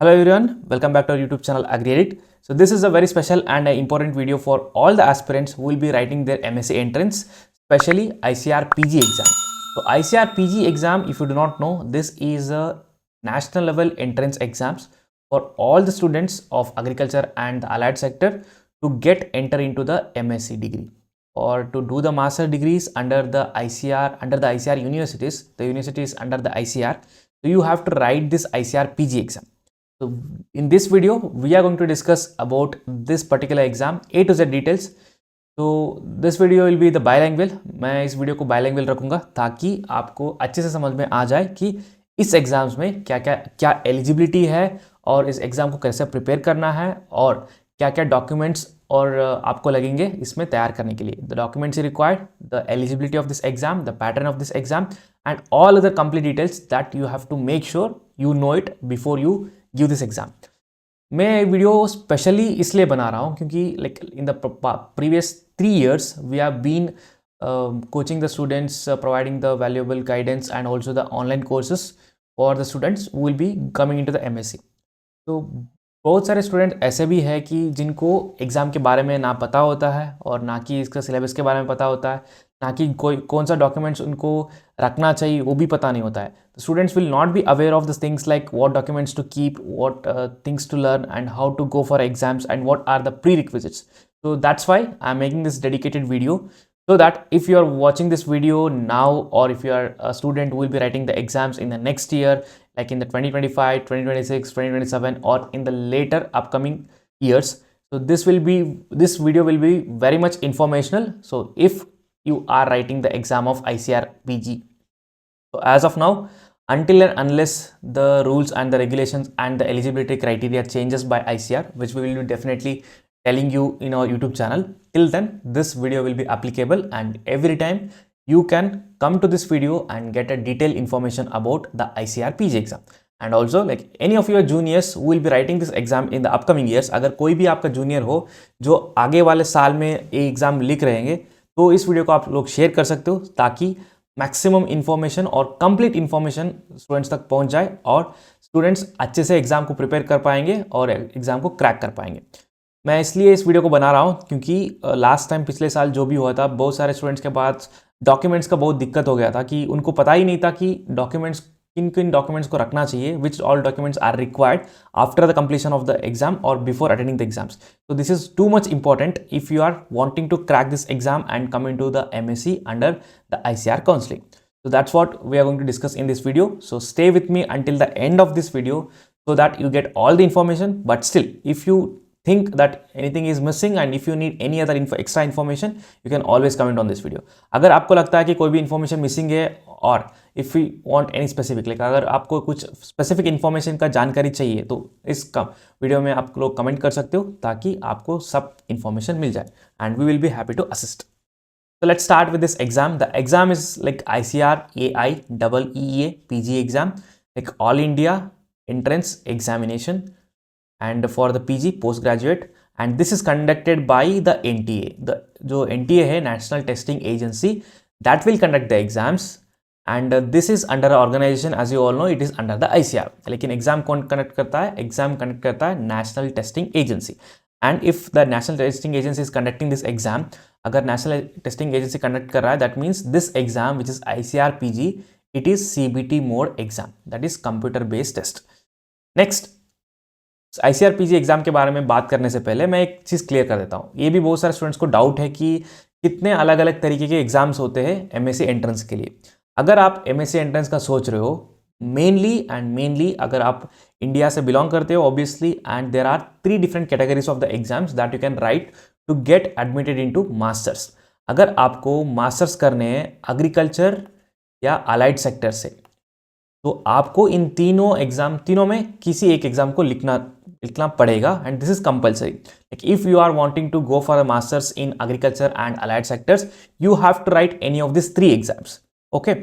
Hello everyone, welcome back to our YouTube channel AgriEdit. So this is a very special and important video for all the aspirants who will be writing their MSc entrance, especially ICAR PG exam. So ICAR PG exam, if you do not know, this is a national level entrance exams for all the students of agriculture and the allied sector to get enter into the MSc degree or to do the master degrees under the ICAR universities. The universities under the ICAR. So you have to write this ICAR PG exam. So in this video, we are going to discuss about this particular exam, A to Z details. तो this video will be the by language. मैं इस video को by language रखूंगा ताकि आपको अच्छे से समझ में आ जाए कि इस एग्जाम्स में क्या एलिजिबिलिटी है और इस एग्ज़ाम को कैसे प्रिपेयर करना है और क्या क्या डॉक्यूमेंट्स और आपको लगेंगे इसमें तैयार करने के लिए. The documents required, the eligibility of this exam, the pattern of this exam and all other complete details that you have to make sure you know it before you give this exam. मैं video specially इसलिए बना रहा हूँ क्योंकि like in the previous 3 years we have been coaching the students, providing the valuable guidance and also the online courses for the students who will be coming into the MSc. तो बहुत सारे student ऐसे भी है कि जिनको exam के बारे में ना पता होता है और ना कि इसका सिलेबस के बारे में पता होता है, ना कि कौन सा डॉक्यूमेंट्स उनको रखना चाहिए वो भी पता नहीं होता है. Students will not be aware of this things like what documents to keep, what things to learn and how to go for exams and what are the prerequisites. So that's why I'm making this dedicated video so that if you are watching this video now or if you are a student who will be writing the exams in the next year, like in the 2025, 2026, 2027 or in the later upcoming years, so this video will be very much informational. So if you are writing the exam of ICAR PG, so as of now, until and unless the rules and the regulations and the eligibility criteria changes by ICAR, which we will be definitely telling you in our YouTube channel, till then this video will be applicable and every time you can come to this video and get a detailed information about the ICAR PG exam. And also like any of your juniors who will be writing this exam in the upcoming years, अगर कोई भी आपका junior हो जो आगे वाले साल में ये एग्ज़ाम लिख रहेंगे तो इस वीडियो को आप लोग शेयर कर सकते हो ताकि मैक्सिमम इन्फॉर्मेशन और कंप्लीट इन्फॉर्मेशन स्टूडेंट्स तक पहुंच जाए और स्टूडेंट्स अच्छे से एग्ज़ाम को प्रिपेयर कर पाएंगे और एग्ज़ाम को क्रैक कर पाएंगे. मैं इसलिए इस वीडियो को बना रहा हूँ क्योंकि लास्ट टाइम पिछले साल जो भी हुआ था, बहुत सारे स्टूडेंट्स के पास डॉक्यूमेंट्स का बहुत दिक्कत हो गया था कि उनको पता ही नहीं था कि डॉक्यूमेंट्स किन डॉक्यूमेंट्स को रखना चाहिए, which all documents are required after the completion of the exam और before attending the exams. So this is too much important if you are wanting to crack this exam and come into the MSc under the ICAR counselling. So that's what we are going to discuss in this video. So stay with me until the end of this video so that you get all the information. But still, if you think that anything is missing and if you need any other extra information, you can always comment on this video. अगर आपको लगता है कि कोई भी information missing है और if you want any specific, like अगर आपको कुछ specific information का जानकारी चाहिए तो इस वीडियो में आप लोग कमेंट कर सकते हो ताकि आपको सब information मिल जाए and we will be happy to assist. So let's start with this exam. The exam is like ICAR AIEEA PG exam, like All India Entrance Examination, and for the PG postgraduate, and this is conducted by the NTA. The जो NTA है National Testing Agency, that will conduct the exams, and this is under an organization, as you all know, it is under the ICAR. लेकिन exam कौन conduct करता है? Exam conduct करता है National Testing Agency. And if the National Testing Agency is conducting this exam, अगर National Testing Agency conduct कर रहा है, that means this exam which is ICAR PG, it is CBT mode exam, that is computer based test. Next, ICAR PG exam के बारे में बात करने से पहले मैं एक चीज़ क्लियर कर देता हूँ. ये भी बहुत सारे स्टूडेंट्स को डाउट है कि कितने अलग अलग तरीके के एग्जाम्स होते हैं MSc एंट्रेंस के लिए. अगर आप MSc एंट्रेंस का सोच रहे हो, मेनली अगर आप इंडिया से बिलोंग करते हो obviously, and there are 3 different categories of the exams that you can write to get admitted into masters. अगर आपको मास्टर्स करने हैं एग्रीकल्चर या अलाइड सेक्टर से तो आपको इन तीनों में किसी एक एग्जाम को लिखना पड़ेगा and this is compulsory. Like if you are wanting to go for a masters in agriculture and allied sectors, you have to write any of this 3 exams. Okay,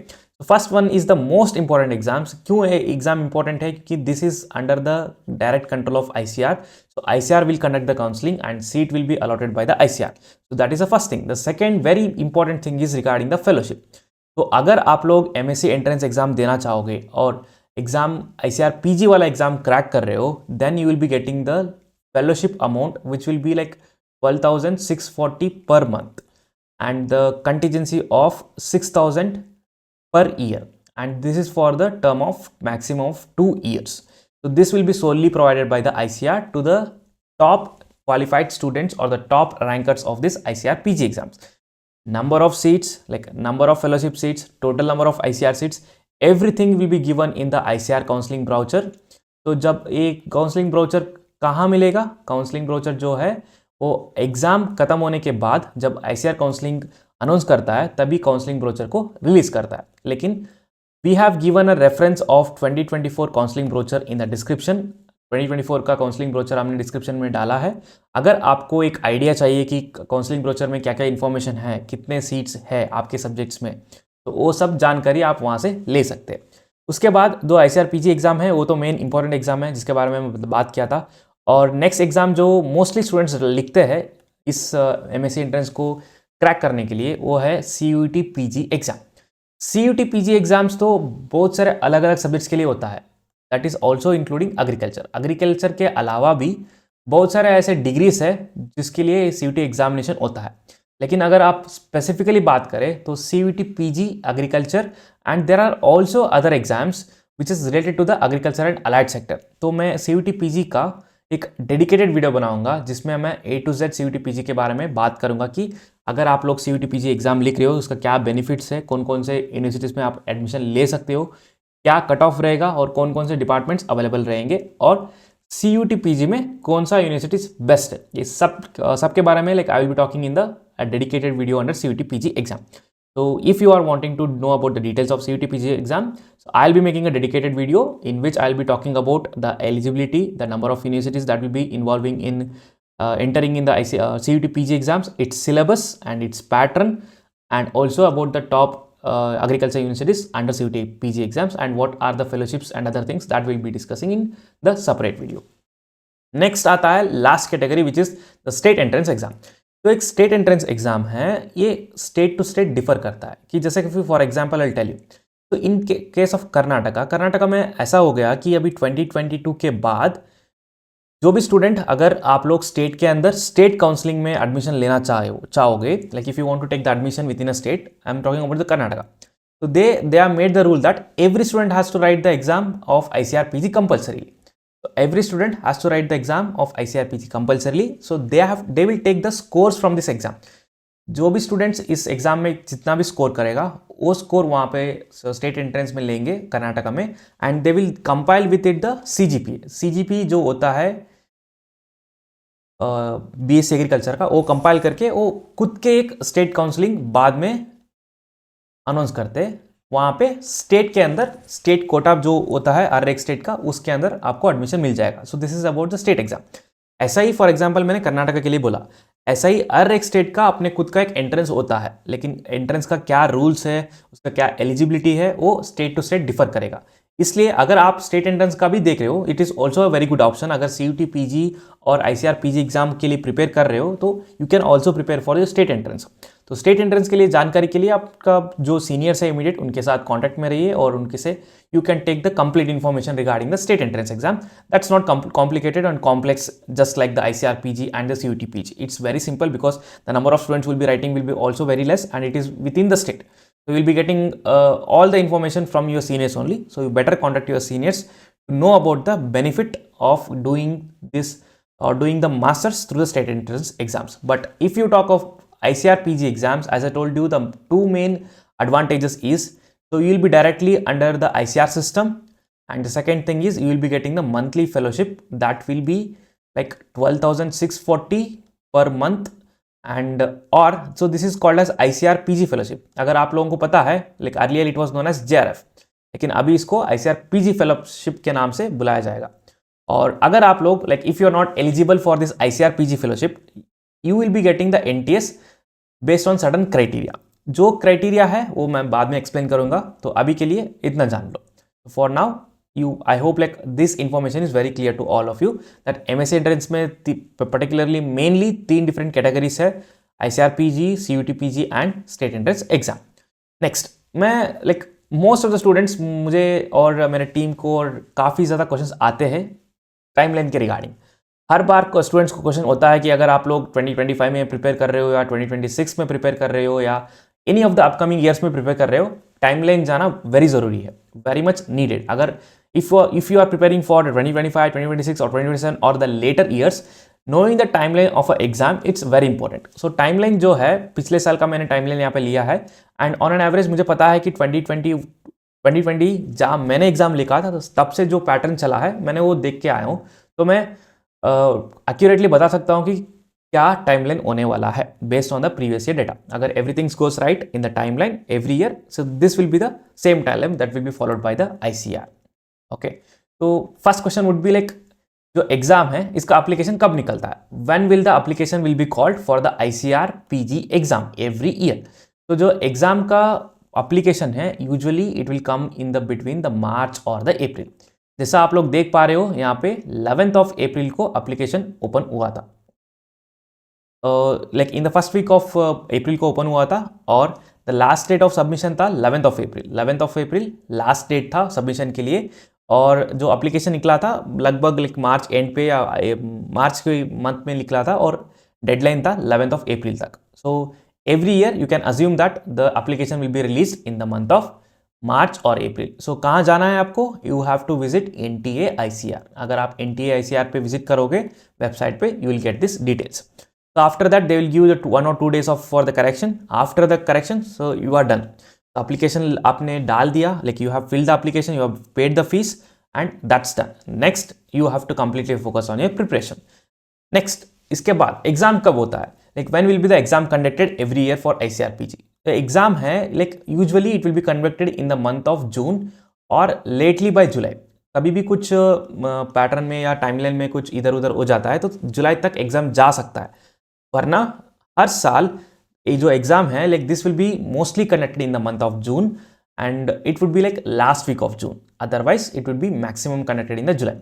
first one is the most important exams. क्यों ये exam important है? क्योंकि this is under the direct control of ICAR. So ICAR will conduct the counseling and seat will be allotted by the ICAR. So that is the first thing. The second very important thing is regarding the fellowship. तो अगर आप लोग MSc entrance exam देना चाहोगे और exam ICAR PG वाला एग्जाम crack कर रहे हो, then you will be getting the fellowship amount which will be like 12,640 per month and the contingency of 6,000 per year, and this is for the term of maximum of 2 years. So this will be solely provided by the ICAR to the top qualified students or the top rankers of this ICAR PG exams. Number of seats, like number of fellowship seats, total number of ICAR seats, everything will be given in the ICAR counseling brochure. तो जब एक counselling brochure कहाँ मिलेगा? Counselling brochure जो है वो exam खत्म होने के बाद जब ICAR काउंसलिंग अनाउंस करता है तभी काउंसलिंग ब्रोचर को रिलीज करता है. लेकिन we have given a reference of 2024 counselling brochure in the description. 2024 का काउंसलिंग ब्रोचर हमने डिस्क्रिप्शन में डाला है. अगर आपको एक आइडिया चाहिए कि काउंसलिंग ब्रोचर में क्या क्या इन्फॉर्मेशन है, कितने सीट्स है आपके सब्जेक्ट्स में, तो वो सब जानकारी आप वहाँ से ले सकते हैं. उसके बाद दो ICAR PG एग्जाम है, वो तो मेन इंपॉर्टेंट एग्जाम है जिसके बारे में मैं बात किया था. और नेक्स्ट एग्जाम जो मोस्टली स्टूडेंट्स लिखते हैं इस MSc एंट्रेंस को क्रैक करने के लिए, वो है CUET PG exam. CUET PG exams तो बहुत सारे अलग अलग सब्जेक्ट्स के लिए होता है. That is also including agriculture. Agriculture के अलावा भी बहुत सारे ऐसे डिग्रीज है जिसके लिए CUET एग्जामिनेशन होता है. लेकिन अगर आप स्पेसिफिकली बात करें तो CUET PG agriculture and there are also other exams which is related to the agriculture and allied sector. तो मैं CUET PG का एक डेडिकेटेड वीडियो बनाऊंगा जिसमें मैं A to Z CUET PG के बारे में बात करूंगा कि अगर आप लोग CUET PG एग्जाम लिख रहे हो उसका क्या बेनिफिट्स है, कौन कौन से यूनिवर्सिटीज़ में आप एडमिशन ले सकते हो, क्या कट ऑफ रहेगा और कौन कौन से डिपार्टमेंट्स अवेलेबल रहेंगे, और CUET PG में कौन सा यूनिवर्सिटीज बेस्ट है. ये सबके बारे में like I will be talking in the dedicated video under CUET PG exam. So if you are wanting to know about the details of CUET PG exam, so I'll be making a dedicated video in which I'll be talking about the eligibility, the number of universities that will be involving in entering in the CUET PG exams, its syllabus and its pattern, and also about the top agriculture universities under CUET PG exams and what are the fellowships and other things that we'll be discussing in the separate video. Next आता है last category which is the state entrance exam. तो एक state entrance exam है, ये state to state differ करता है. कि जैसे कि for example I tell you, तो इन केस ऑफ कर्नाटका में ऐसा हो गया कि अभी 2022 के बाद जो भी स्टूडेंट, अगर आप लोग स्टेट के अंदर स्टेट काउंसलिंग में एडमिशन लेना चाहोगे, like if you want to take the admission within a state, I am talking about the Karnataka, तो they are made the rule that every student has to write the exam of ICAR PG compulsorily. So every student has to write the exam of ICAR PG compulsorily. So they will take the scores from this exam. जो भी students इस exam में जितना भी score करेगा वो score वहाँ पे स्टेट एंट्रेंस में लेंगे कर्नाटका में, and they will compile with it the CGP जो होता है BSc एग्रीकल्चर का, वो कंपाइल करके वो खुद के एक स्टेट काउंसलिंग बाद में अनाउंस करते हैं. वहाँ पे स्टेट के अंदर स्टेट कोटा जो होता है हर एक स्टेट का, उसके अंदर आपको एडमिशन मिल जाएगा. सो this is about the state exam. ऐसा ही फॉर एग्जांपल मैंने कर्नाटका के लिए बोला, ऐसा ही हर एक स्टेट का अपने खुद का एक एंट्रेंस होता है, लेकिन एंट्रेंस का क्या रूल्स है, उसका क्या एलिजिबिलिटी है, वो स्टेट टू स्टेट डिफर करेगा. इसलिए अगर आप स्टेट एंट्रेंस का भी देख रहे हो, it is also a very good option. अगर CUET PG और ICAR PG एग्जाम के लिए प्रिपेयर कर रहे हो तो you can also prepare for the state entrance. तो स्टेट एंट्रेंस के लिए जानकारी के लिए आपका जो सीनियर्स है इमीडिएट उनके साथ कॉन्टैक्ट में रहिए और उनके से you can take the complete information regarding the state entrance exam. That's not complicated and complex just like the ICAR PG and the CUET PG. It's very simple because the number of students will be writing will be also very less and it is within the state. So you will be getting all the information from your seniors only. So you better contact your seniors to know about the benefit of doing this or doing the masters through the state entrance exams. But if you talk of ICAR PG exams, as I told you, the two main advantages is, so you will be directly under the ICAR system, and the second thing is you will be getting the monthly fellowship that will be like 12,640 per month. And or so this is called as ICAR PG fellowship. अगर आप लोगों को पता है, like earlier it was known as JRF, लेकिन अभी इसको ICAR PG fellowship के नाम से बुलाया जाएगा. और अगर आप लोग like if you are not eligible for this ICAR PG fellowship, you will be getting the NTS based on certain criteria. जो क्राइटेरिया है वो मैं बाद में एक्सप्लेन करूंगा, तो अभी के लिए इतना जान लो. For now I hope like this information is very clear to all of you that MSc entrance में particularly mainly 3 different categories है, ICAR PG, CUET PG and state entrance exam. Next मैं like most of the students मुझे और मेरे team को और काफ़ी ज़्यादा क्वेश्चंस आते हैं टाइमलाइन के रिगार्डिंग। हर बार स्टूडेंट्स को क्वेश्चन होता है कि अगर आप लोग 2025 में प्रिपेयर कर रहे हो या 2026 में प्रिपेयर कर रहे हो या any of the upcoming years में प्रिपेयर कर रहे हो, टाइमलाइन जाना वेरी ज़रूरी है, वेरी मच नीडेड। अगर if you are preparing for 2025, 2026 और 2027 और the later years, knowing the timeline of a exam it's very important. So timeline जो है, पिछले साल का मैंने टाइमलाइन यहाँ पे लिया है एंड ऑन एन एवरेज मुझे पता है कि 2020 जहाँ मैंने एग्जाम लिखा था तो तब से जो पैटर्न चला है मैंने वो देख के आया हूँ, तो मैं एक्यूरेटली बता सकता हूँ कि क्या टाइमलाइन होने वाला है based on the previous year data. अगर everythings goes right in the timeline every year, so this will be the same timeline that will be followed by the ICAR। Okay, तो first question would be like, जो exam है इसका application कब निकलता है? When will the application will be called for the ICAR PG exam every year? तो जो exam का एप्लीकेशन है usually it will come in the between the March और द अप्रैल। जैसा आप लोग देख पा रहे हो यहाँ पे 11th ऑफ अप्रैल को एप्लीकेशन ओपन हुआ था, like in the first week of April को ओपन हुआ था और the last date of submission था 11th of April. 11th of April last date था सबमिशन के लिए और जो एप्लीकेशन निकला था लगभग लाइक मार्च एंड पे या मार्च के मंथ में निकला था और डेडलाइन था 11th ऑफ अप्रैल तक। So every year you can assume that the application will be release in the month of March और अप्रैल। सो कहाँ जाना है आपको? You have to visit NTA ICAR। अगर आप NTA ICAR पे विजिट करोगे वेबसाइट पे, you will get this details. So after that they will give you the 1 or 2 days of for the correction. After the correction, so you are done. The application आपने डाल दिया, like you have filled the application, you have paid the fees and that's done. Next you have to completely focus on your preparation. Next इसके बाद exam कब होता है? Like when will be the exam conducted every year for ICAR PG? तो exam है like usually it will be conducted in the month of June और lately by July. कभी भी कुछ पैटर्न में या टाइमलाइन में कुछ इधर उधर हो जाता है तो जुलाई तक एग्जाम जा सकता है, वरना हर साल ये जो एग्जाम है like this will be mostly conducted in the month of June and it would be like last week of June, otherwise it would be maximum conducted in the July.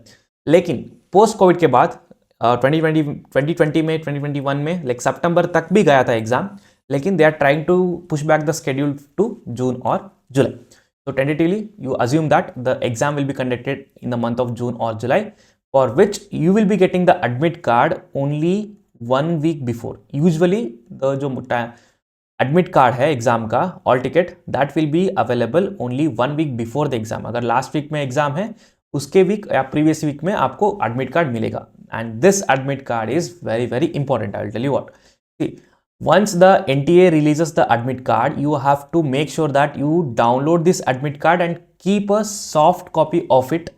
लेकिन post Covid के बाद 2020 में 2021 में like सितंबर तक भी गया था exam, लेकिन they are trying to push back the schedule to June और July. So tentatively you assume that the exam will be conducted in the month of June or July, for which you will be getting the admit card only 1 week before. Usually the जो admit card है exam का all ticket that will be available only 1 week before the exam. अगर last week में exam है उसके week या previous week में आपको admit card मिलेगा and this admit card is very very important. I will tell you what. See, once the NTA releases the admit card, you have to make sure that you download this admit card and keep a soft copy of it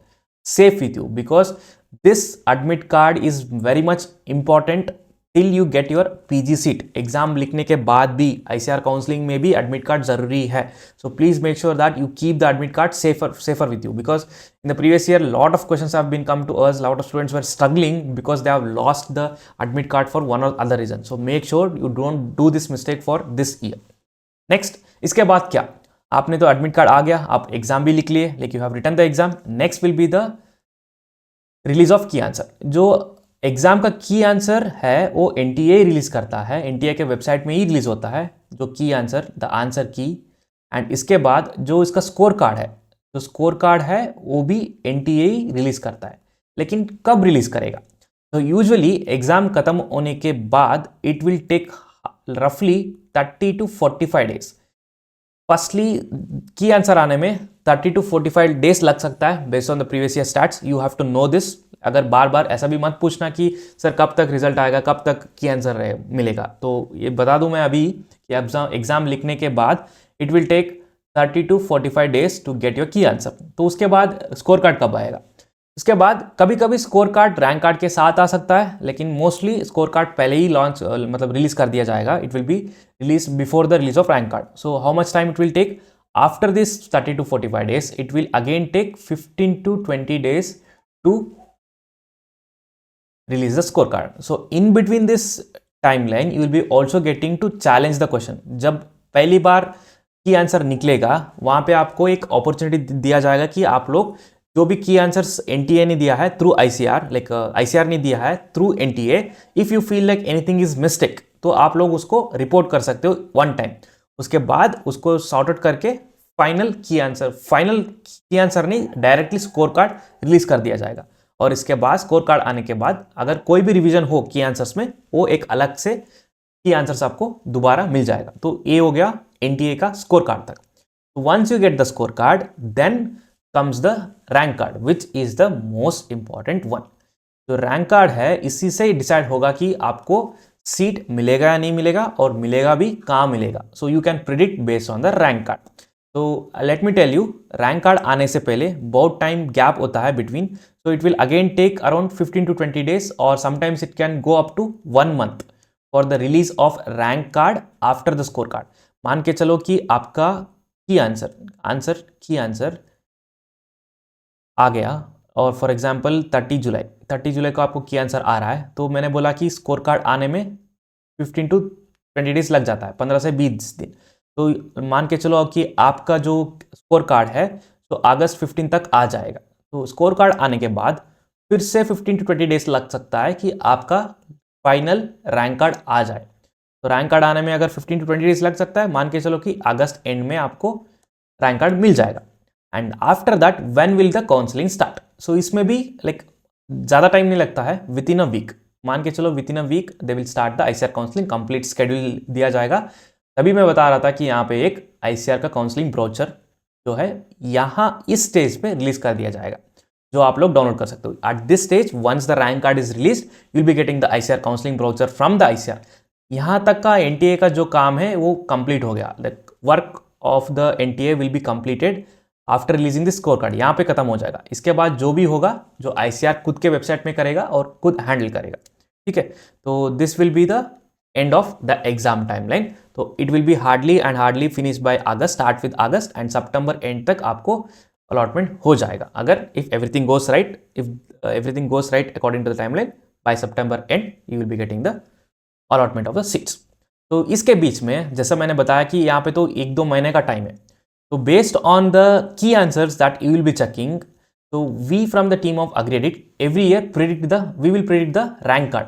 safe with you, because this admit card is very much important till you get your PG seat. Exam लिखने के बाद भी ICAR counselling में भी admit card जरूरी है. So please make sure that you keep the admit card safer with you, because in the previous year lot of questions have been come to us. Lot of students were struggling because they have lost the admit card for one or other reason. So make sure you don't do this mistake for this year. Next, इसके बाद क्या? आपने तो admit card आ गया, आप exam भी लिख लिए, like you have written the exam. Next will be the release of key answer. जो एग्जाम का की आंसर है वो NTA रिलीज करता है, NTA के वेबसाइट में ही रिलीज होता है जो की आंसर, द आंसर की। एंड इसके बाद जो इसका स्कोर कार्ड है, जो स्कोर कार्ड है वो भी NTA ही रिलीज करता है। लेकिन कब रिलीज करेगा? तो यूजुअली एग्जाम खत्म होने के बाद इट विल टेक रफली 30 to 45 days. Firstly key answer आने में 30 to 45 डेज लग सकता है based on the previous year stats. You have to know this. अगर बार बार ऐसा भी मत पूछना कि सर कब तक रिजल्ट आएगा, कब तक की आंसर मिलेगा। तो ये बता दूं मैं अभी कि एग्जाम लिखने के बाद it will take 30 to 45 days to get your key answer. तो उसके बाद स्कोर कार्ड कब आएगा? उसके बाद कभी कभी स्कोर कार्ड रैंक कार्ड के साथ आ सकता है, लेकिन मोस्टली स्कोर कार्ड पहले ही लॉन्च मतलब रिलीज कर दिया जाएगा। It will be release before the release of rank card. So how much time it will take? After this 30 to 45 days, it will again take 15 to 20 days to release the scorecard. So in between this timeline, you will be also getting to challenge the question. जब पहली बार की answer निकलेगा वहां पे आपको एक opportunity दिया जाएगा कि आप लोग जो भी की आंसर्स NTA ने दिया है थ्रू ICAR, लाइक ICAR ने दिया है through NTA, if you feel like anything is mistake तो आप लोग उसको रिपोर्ट कर सकते हो वन टाइम। उसके बाद उसको सॉर्ट आउट करके फाइनल की आंसर नहीं, डायरेक्टली स्कोर कार्ड रिलीज कर दिया जाएगा। और इसके बाद स्कोर कार्ड आने के बाद अगर कोई भी रिवीजन हो की आंसर्स में, वो एक अलग से की आंसर्स आपको दोबारा मिल जाएगा। तो ये हो गया एनटीए का स्कोर कार्ड तक। Once you get the score card, then comes the rank card, which is the most important one. जो रैंक कार्ड है, इसी से डिसाइड होगा कि आपको सीट मिलेगा या नहीं मिलेगा, और मिलेगा भी कहाँ मिलेगा। So you can predict based on the rank card. तो let me tell you, rank card आने से पहले बहुत टाइम गैप होता है between, so it will again take around 15 to 20 days, और sometimes it can go up to 1 month for the release of rank card after the score card. मान के चलो कि आपका की आंसर आ गया, और फॉर एग्जाम्पल 30 जुलाई को आपको की आंसर आ रहा है, तो मैंने बोला कि स्कोर कार्ड आने में 15 to 20 days लग जाता है, 15 से 20 दिन। तो मान के चलो कि आपका जो स्कोर कार्ड है तो अगस्त 15 तक आ जाएगा। तो स्कोर कार्ड आने के बाद फिर से 15 to 20 days लग सकता है कि आपका फाइनल रैंक कार्ड आ जाए। तो रैंक कार्ड आने में अगर 15 to 20 days लग सकता है, मान के चलो कि अगस्त एंड में आपको रैंक कार्ड मिल जाएगा। And after that when will the counselling start. So इसमें भी ज़्यादा टाइम नहीं लगता है, विद इन अ वीक। मान के चलो within a week they will start the ICAR counselling, complete schedule दिया जाएगा। तभी मैं बता रहा था कि यहाँ पे एक आईसीआर का काउंसलिंग ब्रोचर जो है यहाँ इस स्टेज पे रिलीज कर दिया जाएगा, जो आप लोग डाउनलोड कर सकते हो। At this stage, once the rank card is release, you will be getting the ICAR counselling brochure from the ICAR. यहाँ तक का एनटीए का जो काम है वो कंप्लीट हो गया। The work of the NTA will be completed after releasing the score card, यहाँ पे खत्म हो जाएगा। इसके बाद जो भी होगा, जो आईसीआर खुद के वेबसाइट में करेगा और खुद हैंडल करेगा, ठीक है। तो this will be the end of the exam timeline. तो it will be hardly finish by August, start with August, end September end तक आपको अलॉटमेंट हो जाएगा। अगर if everything goes right according to the timeline, by September end you will be getting the allotment of the seats. तो इसके बीच में जैसा मैंने बताया कि यहाँ पे तो 1-2 महीने का टाइम है। तो based on the key answers that you will be checking, तो we from the team of Agriedit every year we will predict the rank card.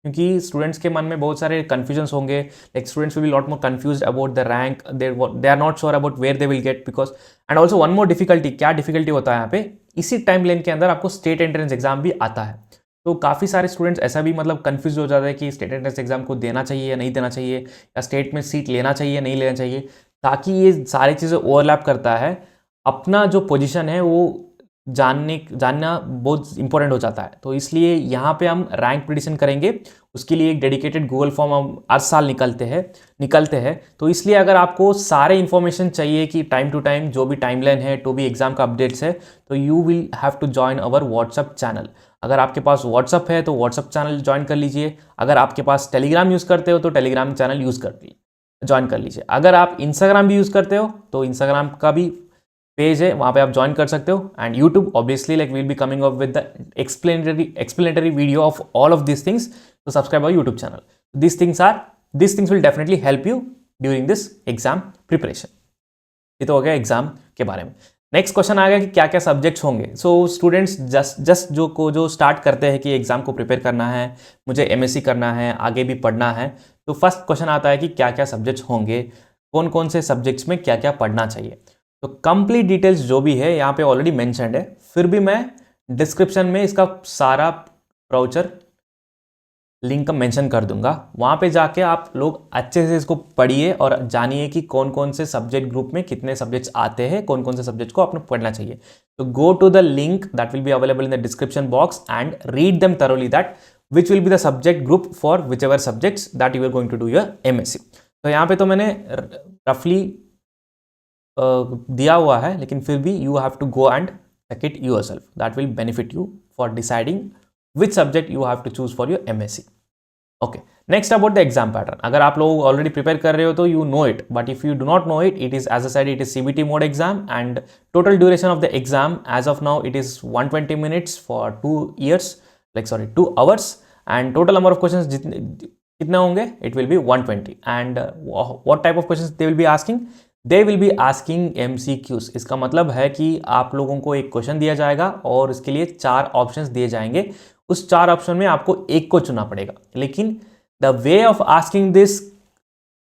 क्योंकि स्टूडेंट्स के मन में बहुत सारे कन्फ्यूजन्स होंगे, like students will be lot more confused about the rank, they are not sure about where they will get, because and also one more difficulty, क्या difficulty होता है यहाँ पे, इसी टाइम लाइन के अंदर आपको स्टेट एंट्रेंस एग्जाम भी आता है। तो काफ़ी सारे स्टूडेंट्स ऐसा भी कंफ्यूज हो जाते हैं कि स्टेट एंट्रेंस एग्जाम को देना चाहिए या नहीं देना चाहिए, या स्टेट में सीट लेना चाहिए या नहीं लेना चाहिए। ताकि ये सारी चीज़ें ओवरलैप करता है, अपना जो पोजीशन है वो जानना बहुत इंपॉर्टेंट हो जाता है। तो इसलिए यहाँ पे हम रैंक प्रेडिक्शन करेंगे, उसके लिए एक डेडिकेटेड गूगल फॉर्म हम हर साल निकलते हैं। तो इसलिए अगर आपको सारे इन्फॉर्मेशन चाहिए कि टाइम टू टाइम जो भी टाइमलाइन है, तो भी एग्जाम का अपडेट्स है, तो you will have to join our WhatsApp channel. अगर आपके पास व्हाट्सअप है तो व्हाट्सअप चैनल ज्वाइन कर लीजिए। अगर आपके पास टेलीग्राम यूज़ करते हो तो टेलीग्राम चैनल ज्वाइन कर लीजिए। अगर आप इंस्टाग्राम भी यूज़ करते हो तो इंस्टाग्राम का भी पेज है, वहाँ पे आप ज्वाइन कर सकते हो। And YouTube obviously, like we'll be coming up with the explanatory video of all of this things, तो subscribe our YouTube channel. This things will definitely help you during this exam preparation. ये तो हो गया exam के बारे में। Next question आ गया कि क्या क्या सब्जेक्ट्स होंगे। सो स्टूडेंट्स जस्ट जो स्टार्ट करते हैं कि एग्जाम को प्रिपेयर करना है, मुझे एमएससी करना है, आगे भी पढ़ना है, तो फर्स्ट क्वेश्चन आता है कि क्या क्या सब्जेक्ट्स होंगे, कौन कौन से सब्जेक्ट्स में क्या क्या पढ़ना चाहिए। तो कंप्लीट डिटेल्स जो भी है यहाँ पे ऑलरेडी मेंशन्ड है, फिर भी मैं डिस्क्रिप्शन में इसका सारा ब्राउचर लिंक मेंशन कर दूंगा। वहाँ पे जाके आप लोग अच्छे से इसको पढ़िए और जानिए कि कौन कौन से सब्जेक्ट ग्रुप में कितने सब्जेक्ट्स आते हैं, कौन कौन से सब्जेक्ट को आपने पढ़ना चाहिए। तो go to the link that will be available in the description box and read them thoroughly that which will be the subject group for whichever subjects that you are going to do your MSc. तो यहाँ पे तो मैंने रफली दिया हुआ है, लेकिन फिर भी you have to go and check it yourself, that will benefit you for deciding which subject you have to choose for your MSc. Okay, next about the exam pattern. अगर आप लोग ऑलरेडी प्रिपेयर कर रहे हो तो you know it, but if you do not know it, it is, as I said, it is CBT mode exam and total duration of the exam as of now it is 120 minutes for 2 hours and total number of questions कितने होंगे? It will be 120 and what type of questions they will be asking? They will be asking MCQs. इसका मतलब है कि आप लोगों को एक क्वेश्चन दिया जाएगा और इसके लिए 4 ऑप्शंस दिए जाएंगे। उस 4 ऑप्शन में आपको एक को चुनना पड़ेगा, लेकिन the way of asking this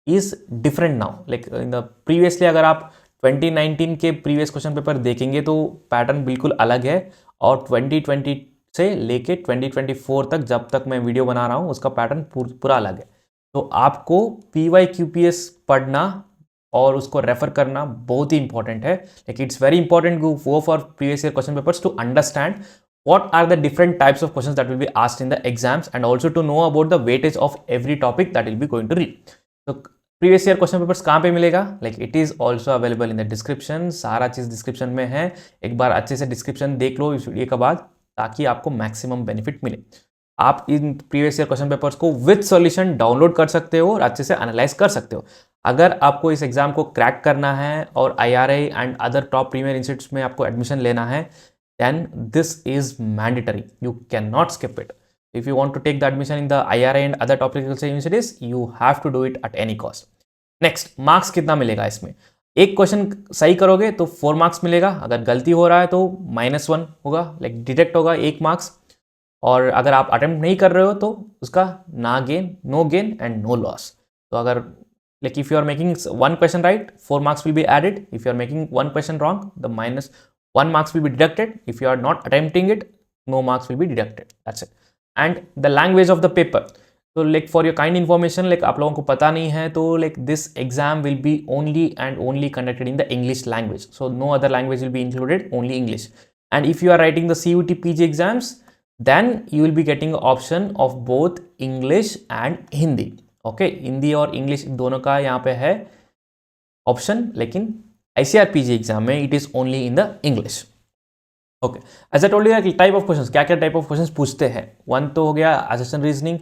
is different now. Like in the previously अगर आप 2019 के प्रीवियस क्वेश्चन पेपर देखेंगे तो पैटर्न बिल्कुल अलग है, और 2020 से लेके 2024 तक जब तक मैं वीडियो बना रहा हूँ उसका पैटर्न पूरा अलग है। तो आपको PYQPS पढ़ना और उसको रेफर करना बहुत ही इंपॉर्टेंट है। Like it's very important go for previous year question papers to understand what are the different types of questions that will be asked in the exams, and also to know about the weightage of every topic that will be going to read. So previous year question papers कहाँ पे मिलेगा? Like it is also available in the description. सारा चीज़ description में है, एक बार अच्छे से description देख लो इस वीडियो के बाद, ताकि आपको maximum benefit मिले। आप in previous year question papers को विद सॉल्यूशन डाउनलोड कर सकते हो और अच्छे से एनालाइज कर सकते हो। अगर आपको इस एग्जाम को क्रैक करना है और IRA and other top premier institutes में आपको एडमिशन लेना है, then this is mandatory. You cannot skip it. If you want to take the admission in the IRA and other top universities, you have to do it at any cost. Next, marks कितना मिलेगा इसमें? एक question सही करोगे तो 4 marks मिलेगा, अगर गलती हो रहा है तो -1 होगा, लाइक डिडक्ट होगा 1 मार्क्स, और अगर आप अटेम्प्ट नहीं कर रहे हो तो उसका no gain and no loss. तो अगर like if you are making 1 question right, 4 marks will be added. If you are making 1 question wrong, the -1 marks will be deducted. If you are not attempting it, no marks will be deducted. That's it. And the language of the paper. So like for your kind information, like आप लोगों को पता नहीं है तो like this exam will be only and only conducted in the English language. So no other language will be included, only English. And if you are writing the CUT PG exams, then you will be getting an option of both English and Hindi. Okay, Hindi और English दोनों का यहाँ पे है option, लेकिन ICAR PG exam में it is only in the English. Okay, as I told you type of questions, क्या क्या टाइप ऑफ क्वेश्चंस पूछते हैं। 1 तो हो गया assertion reasoning,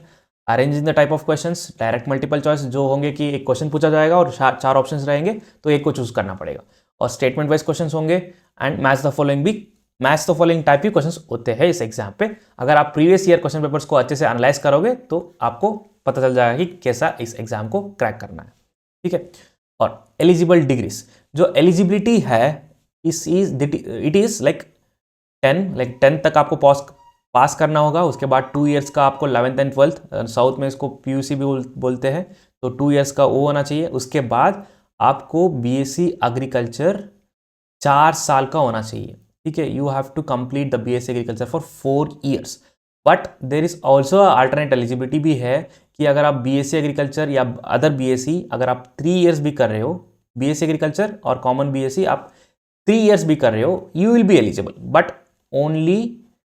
arranging the type of questions, direct multiple choice जो होंगे कि एक क्वेश्चन पूछा जाएगा और 4 ऑप्शंस रहेंगे तो एक को चूज करना पड़ेगा, और स्टेटमेंट वाइज क्वेश्चंस होंगे, and match the following type के क्वेश्चन होते हैं इस एग्जाम पे। अगर आप प्रीवियस ईयर क्वेश्चन पेपर्स को अच्छे से एनालाइज करोगे तो आपको पता चल जाएगा कि कैसा इस एग्जाम को क्रैक करना है। ठीक है, और एलिजिबल डिग्रीज, जो एलिजिबिलिटी है इट इज लाइक 10 तक आपको पास करना होगा, उसके बाद 2 इयर्स का आपको 11th एंड 12th, साउथ में इसको PUC भी बोलते हैं, तो 2 इयर्स का वो होना चाहिए। उसके बाद आपको BSc एग्रीकल्चर 4 साल का होना चाहिए। ठीक है, you have to complete the BSc agriculture for 4 years. But there is also alternate eligibility भी है कि अगर आप BSc एग्रीकल्चर या अदर BSc अगर आप 3 इयर्स भी कर रहे हो, BSc एग्रीकल्चर और कॉमन BSc आप 3 इयर्स भी कर रहे हो, you will be eligible, but only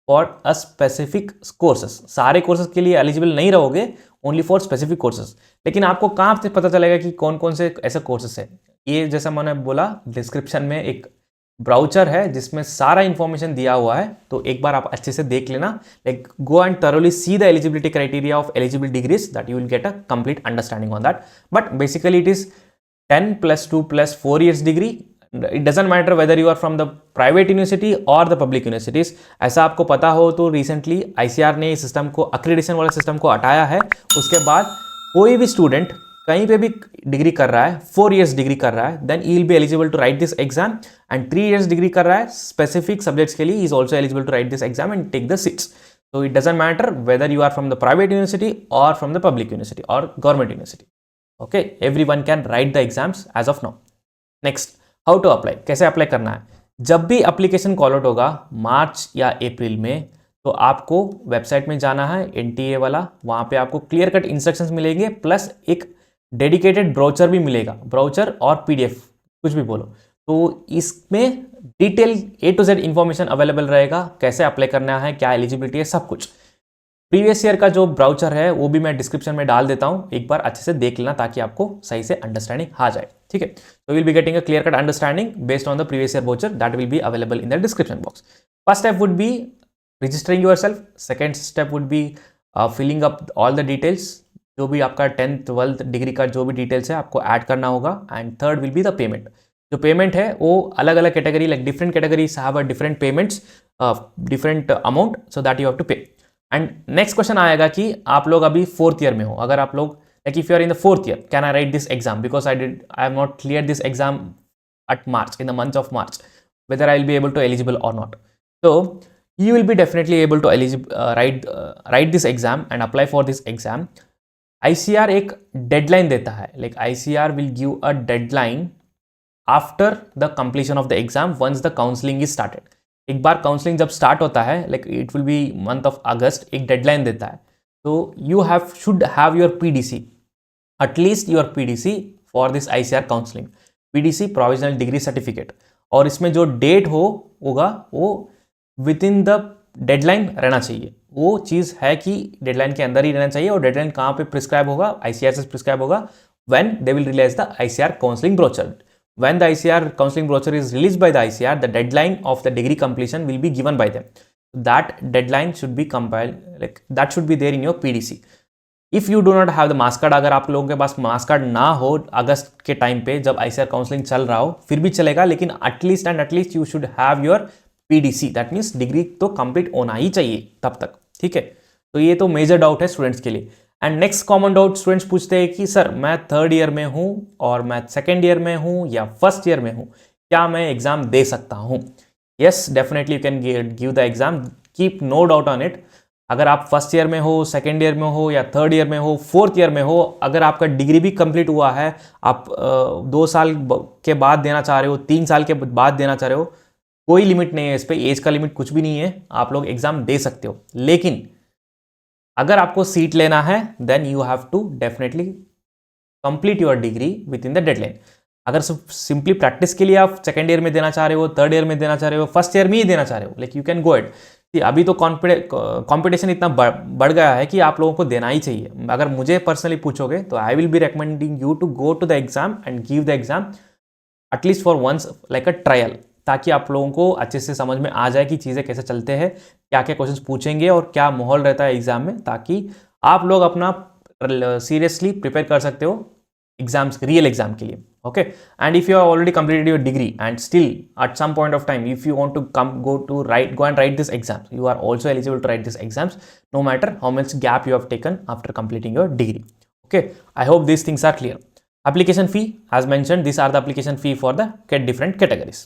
for a specific courses. सारे कोर्सेस के लिए एलिजिबल नहीं रहोगे, ओनली फॉर स्पेसिफिक कोर्सेस। लेकिन आपको कहाँ से पता चलेगा कि कौन कौन से ऐसे कोर्सेस है? ये जैसा मैंने बोला, डिस्क्रिप्शन में एक ब्राउचर है जिसमें सारा इंफॉर्मेशन दिया हुआ है, तो एक बार आप अच्छे से देख लेना। Like go and thoroughly see the eligibility criteria of eligible degrees, that you will get a complete understanding on that. But basically it is 10 + 2 + 4 years degree. It doesn't matter whether you are from the private university or the public universities. ऐसा आपको पता हो तो recently ICAR ने इस system को, accreditation वाला system को हटाया है। उसके बाद कोई भी स्टूडेंट कहीं पे भी डिग्री कर रहा है, 4 इयर्स डिग्री कर रहा है, then he will be eligible to write this exam, and 3 years degree कर रहा है स्पेसिफिक सब्जेक्ट्स के लिए, he is also eligible to write this exam and take the seats. So it doesn't matter whether you are from the private university or from the public university or government university. Okay, everyone can write the exams as of now. Next, how to apply? कैसे apply करना है? जब भी application call out होगा मार्च या अप्रैल में, तो आपको वेबसाइट में जाना है NTA वाला, वहाँ पे आपको क्लियर कट इंस्ट्रक्शंस मिलेंगे, प्लस एक डेडिकेटेड ब्राउचर भी मिलेगा, ब्राउचर और PDF कुछ भी बोलो। तो इसमें detail A to Z information available रहेगा, कैसे अप्लाई करना है, क्या एलिजिबिलिटी है, सब कुछ। प्रीवियस ईयर का जो ब्राउचर है वो भी मैं डिस्क्रिप्शन में डाल देता हूँ, एक बार अच्छे से देख लेना ताकि आपको सही से अंडरस्टैंडिंग आ जाए। ठीक है, तो will be getting a clear cut understanding based on the previous year brochure, that will be available in the description box. First step would be registering yourself, second step would be filling up all the details, जो भी आपका 10th 12th degree का जो भी details है आपको add करना होगा, and third will be the payment. जो पेमेंट है वो अलग अलग category, like different categories have a different payments, different amount, so that you have to pay. And next question आएगा कि आप लोग अभी 4th ईयर में हो, अगर आप लोग like if you are in the 4th year, can I write this exam, because I have not clear this exam at March, in the month of March, whether I will be able to eligible or not. So you will be definitely able to write this exam and apply for this exam. ICAR एक deadline देता है, like ICAR will give a deadline after the completion of the exam once the counselling is started. एक बार counselling जब start होता है, like it will be month of August, एक deadline देता है, तो you should have your PDC, at least your PDC for this ICAR counselling, PDC provisional degree certificate, और इसमें जो डेट होगा वो विद इन द डेडलाइन रहना चाहिए। वो चीज़ है कि डेडलाइन के अंदर ही रहना चाहिए, और डेडलाइन कहाँ पे प्रिस्क्राइब होगा, आईसीआर से प्रिस्क्राइब होगा when they will release the ICR counseling brochure. When the ICR counseling brochure is released by the ICR, the deadline of the degree completion will be given by them. That deadline should be compiled, like that should be there in your PDC. If you do not have the marks card, अगर आप लोगों के pass marks card ना हो अगस्त के time पे जब ICR counselling चल रहा हो, फिर भी चलेगा, लेकिन at least you should have your PDC, that means degree तो कंप्लीट होना ही चाहिए तब तक, ठीक है। तो ये तो मेजर डाउट है स्टूडेंट्स के लिए। And next common doubt students पूछते हैं कि सर मैं थर्ड ईयर में हूं और मैं सेकेंड ईयर में हूं या फर्स्ट ईयर में हूं, क्या मैं एग्जाम दे सकता हूं? Yes, definitely you can give the exam, keep no doubt on it. अगर आप फर्स्ट ईयर में हो, सेकेंड ईयर में हो या थर्ड ईयर में हो, फोर्थ ईयर में हो, अगर आपका डिग्री भी कंप्लीट हुआ है, आप 2 साल के बाद देना चाह रहे हो, 3 साल के बाद देना चाह रहे हो, कोई लिमिट नहीं है इस पर, एज का लिमिट कुछ भी नहीं है, आप लोग एग्जाम दे सकते हो। लेकिन अगर आपको सीट लेना है then you have to definitely complete your degree with in the deadline. अगर सिंपली प्रैक्टिस के लिए आप सेकेंड ईयर में देना चाह रहे हो, थर्ड ईयर में देना चाह रहे हो, फर्स्ट ईयर में ही देना चाह रहे हो, like you can go it. अभी तो कॉम्पिटिशन इतना बढ़ गया है कि आप लोगों को देना ही चाहिए। अगर मुझे पर्सनली पूछोगे तो I will be recommending you to go to the exam and give the exam at least for once, like a trial, ताकि आप लोगों को अच्छे से समझ में आ जाए कि चीज़ें कैसे चलते हैं, क्या क्या क्वेश्चंस पूछेंगे और क्या माहौल रहता है एग्जाम में, ताकि आप लोग अपना सीरियसली प्रिपेयर कर सकते हो एग्जाम्स, रियल एग्जाम के लिए। Okay, and if you are already completed your degree and still at some point of time if you want to go and write this exams, you are also eligible to write this exams no matter how much gap you have taken after completing your degree. Okay, I hope these things are clear. Application fee, as mentioned, these are the application fee for the different categories.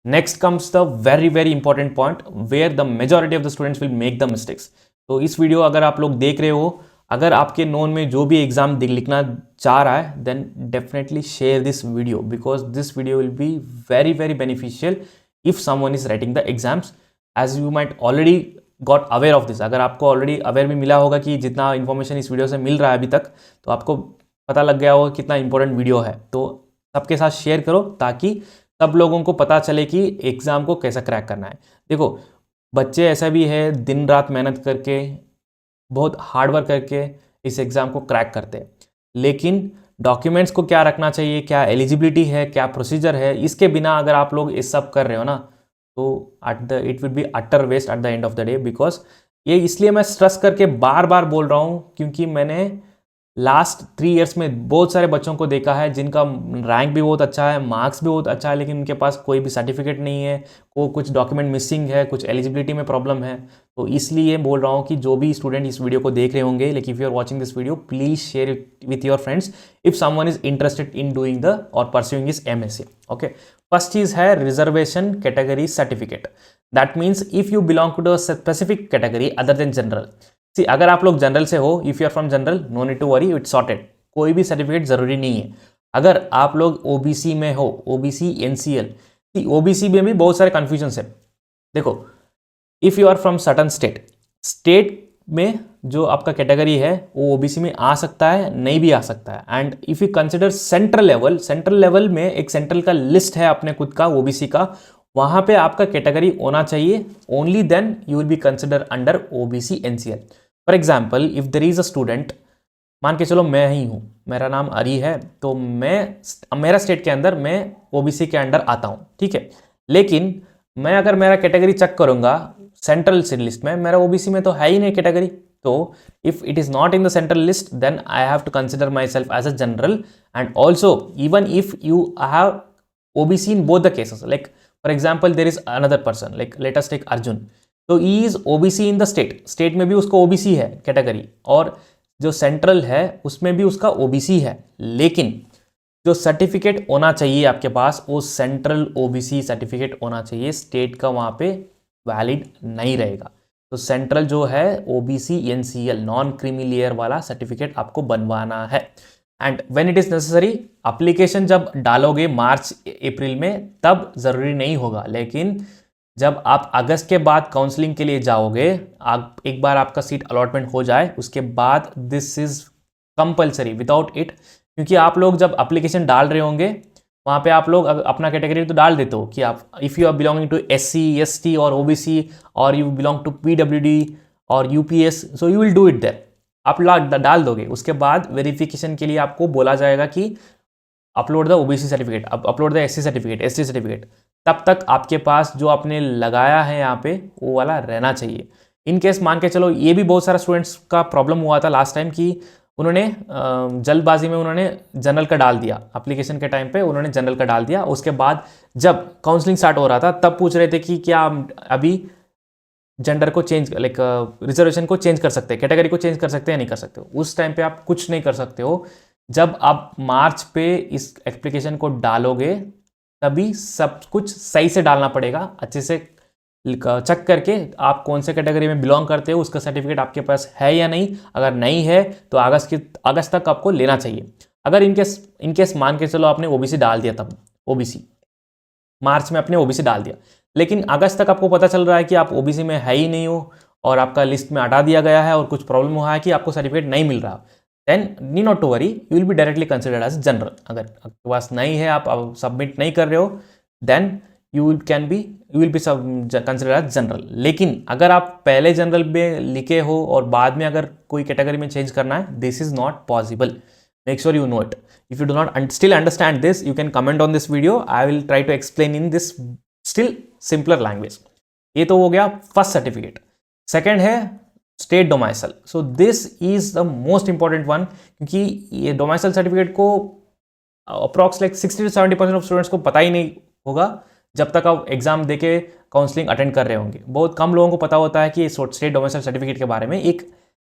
Next comes the very important point where the majority of the students will make the mistakes. तो इस video अगर आप लोग देख रहे हो, अगर आपके नोन में जो भी एग्जाम लिखना चाह रहा है, then definitely share this video, because this video will be very beneficial if someone is writing the exams, as you might already got aware of this. अगर आपको ऑलरेडी अवेयर भी मिला होगा कि जितना इन्फॉर्मेशन इस वीडियो से मिल रहा है अभी तक, तो आपको पता लग गया होगा कितना इंपॉर्टेंट वीडियो है। तो सबके साथ शेयर करो ताकि सब लोगों को पता चले कि एग्ज़ाम को कैसा क्रैक करना है। देखो, बच्चे ऐसा भी है दिन रात मेहनत करके, बहुत हार्ड वर्क करके इस एग्ज़ाम को क्रैक करते हैं, लेकिन डॉक्यूमेंट्स को क्या रखना चाहिए, क्या एलिजिबिलिटी है, क्या प्रोसीजर है, इसके बिना अगर आप लोग इस सब कर रहे हो ना, तो it will be utter waste at the end of the day. Because ये इसलिए मैं स्ट्रेस करके बार बार बोल रहा हूँ क्योंकि मैंने लास्ट 3 इयर्स में बहुत सारे बच्चों को देखा है जिनका रैंक भी बहुत अच्छा है, मार्क्स भी बहुत अच्छा है, लेकिन उनके पास कोई भी सर्टिफिकेट नहीं है, कुछ डॉक्यूमेंट मिसिंग है, कुछ एलिजिबिलिटी में प्रॉब्लम है। तो इसलिए बोल रहा हूँ कि जो भी स्टूडेंट इस वीडियो को देख रहे होंगे, like if you are watching this video, please share it with your friends if someone is interested in doing the और pursuing is MSc. Okay, first चीज है reservation category certificate. That means if you belong to the specific category other than general. अगर आप लोग general से हो, if you are from general, no need to worry, it's sorted, कोई भी certificate जरूरी नहीं है। अगर आप लोग ओबीसी में हो, ओबीसी एनसीएल, ओबीसी में भी बहुत सारे कंफ्यूजन है। देखो, if you are from certain state में जो आपका कैटेगरी है वो ओबीसी में आ सकता है, नहीं भी आ सकता है। And if you consider central level में एक सेंट्रल का लिस्ट है अपने खुद का ओबीसी का, वहां पे आपका कैटेगरी होना चाहिए, only then you will be consider under OBC NCL. For example, if there is a student, मान के चलो मैं ही हूँ, मेरा नाम अरी है, तो मेरा स्टेट के अंदर मैं ओबीसी के अंडर आता हूँ, ठीक है। लेकिन मैं अगर मेरा कैटेगरी चेक करूंगा सेंट्रल लिस्ट में, मेरा ओबीसी में तो है ही नहीं कैटेगरी, तो if it is not in the central list then I have to consider myself as a general. And also even if you have OBC in both the cases, like for example there is another person, like let us take Arjun, तो he is OBC in the state में भी उसको OBC है category, और जो central है उसमें भी उसका ओबीसी है, लेकिन जो सर्टिफिकेट होना चाहिए आपके पास वो सेंट्रल ओबीसी सर्टिफिकेट होना चाहिए, स्टेट का वहाँ पे वैलिड नहीं रहेगा। तो सेंट्रल जो है OBC NCL non creamy layer वाला सर्टिफिकेट आपको बनवाना है। And when it is necessary, application जब डालोगे मार्च अप्रैल में तब ज़रूरी नहीं होगा, लेकिन जब आप अगस्त के बाद काउंसलिंग के लिए जाओगे, आप एक बार आपका सीट अलॉटमेंट हो जाए उसके बाद this is compulsory without it, क्योंकि आप लोग जब एप्लीकेशन डाल रहे होंगे वहाँ पे आप लोग अपना कैटेगरी तो डाल देते हो कि आप if you are belonging to SC ST और OBC और यू बिलोंग टू PWD और UPS, so you will do it there, आप डाल दोगे। उसके बाद वेरिफिकेशन के लिए आपको बोला जाएगा कि upload the OBC certificate, upload the SC certificate, ST certificate, तब तक आपके पास जो आपने लगाया है यहाँ पे वो वाला रहना चाहिए। इन केस मान के चलो, ये भी बहुत सारा स्टूडेंट्स का प्रॉब्लम हुआ था लास्ट टाइम कि उन्होंने जल्दबाजी में उन्होंने जनरल का डाल दिया, एप्लीकेशन के टाइम पे उन्होंने जनरल का डाल दिया, उसके बाद जब काउंसलिंग स्टार्ट हो रहा था तब पूछ रहे थे कि क्या अभी जेंडर को चेंज, लाइक रिजर्वेशन को चेंज कर सकते हैं, कैटेगरी को चेंज कर सकते हैं, नहीं कर सकते हो। उस टाइम पे आप कुछ नहीं कर सकते हो। जब आप मार्च पे इस एप्लीकेशन को डालोगे तभी सब कुछ सही से डालना पड़ेगा, अच्छे से चेक करके आप कौन से कैटेगरी में बिलोंग करते हो, उसका सर्टिफिकेट आपके पास है या नहीं। अगर नहीं है तो अगस्त तक आपको लेना चाहिए। अगर इनकेस मान के चलो आपने OBC डाल दिया, तब OBC मार्च में आपने OBC डाल दिया, लेकिन अगस्त तक आपको पता चल रहा है कि आप OBC में है ही नहीं हो और आपका लिस्ट में हटा दिया गया है और कुछ प्रॉब्लम हुआ है कि आपको सर्टिफिकेट नहीं मिल रहा, then need not to worry, you will be directly considered as general. अगर आपके पास नहीं है, आप सबमिट नहीं कर रहे हो, then you will be considered as general. लेकिन अगर आप पहले जनरल में लिखे हो और बाद में अगर कोई कैटेगरी में चेंज करना है, this is not possible. Make sure you know it. If you do not still understand this, you can comment on this video. I will try to explain in this still simpler language. ये तो हो गया first certificate. Second है state domicile. So this is the most important one, क्योंकि ये domicile certificate को approx like 60 to 70% of students को पता ही नहीं होगा जब तक आप एग्जाम देके काउंसलिंग अटेंड कर रहे होंगे। बहुत कम लोगों को पता होता है कि स्टेट डोमाइसल सर्टिफिकेट के बारे में। एक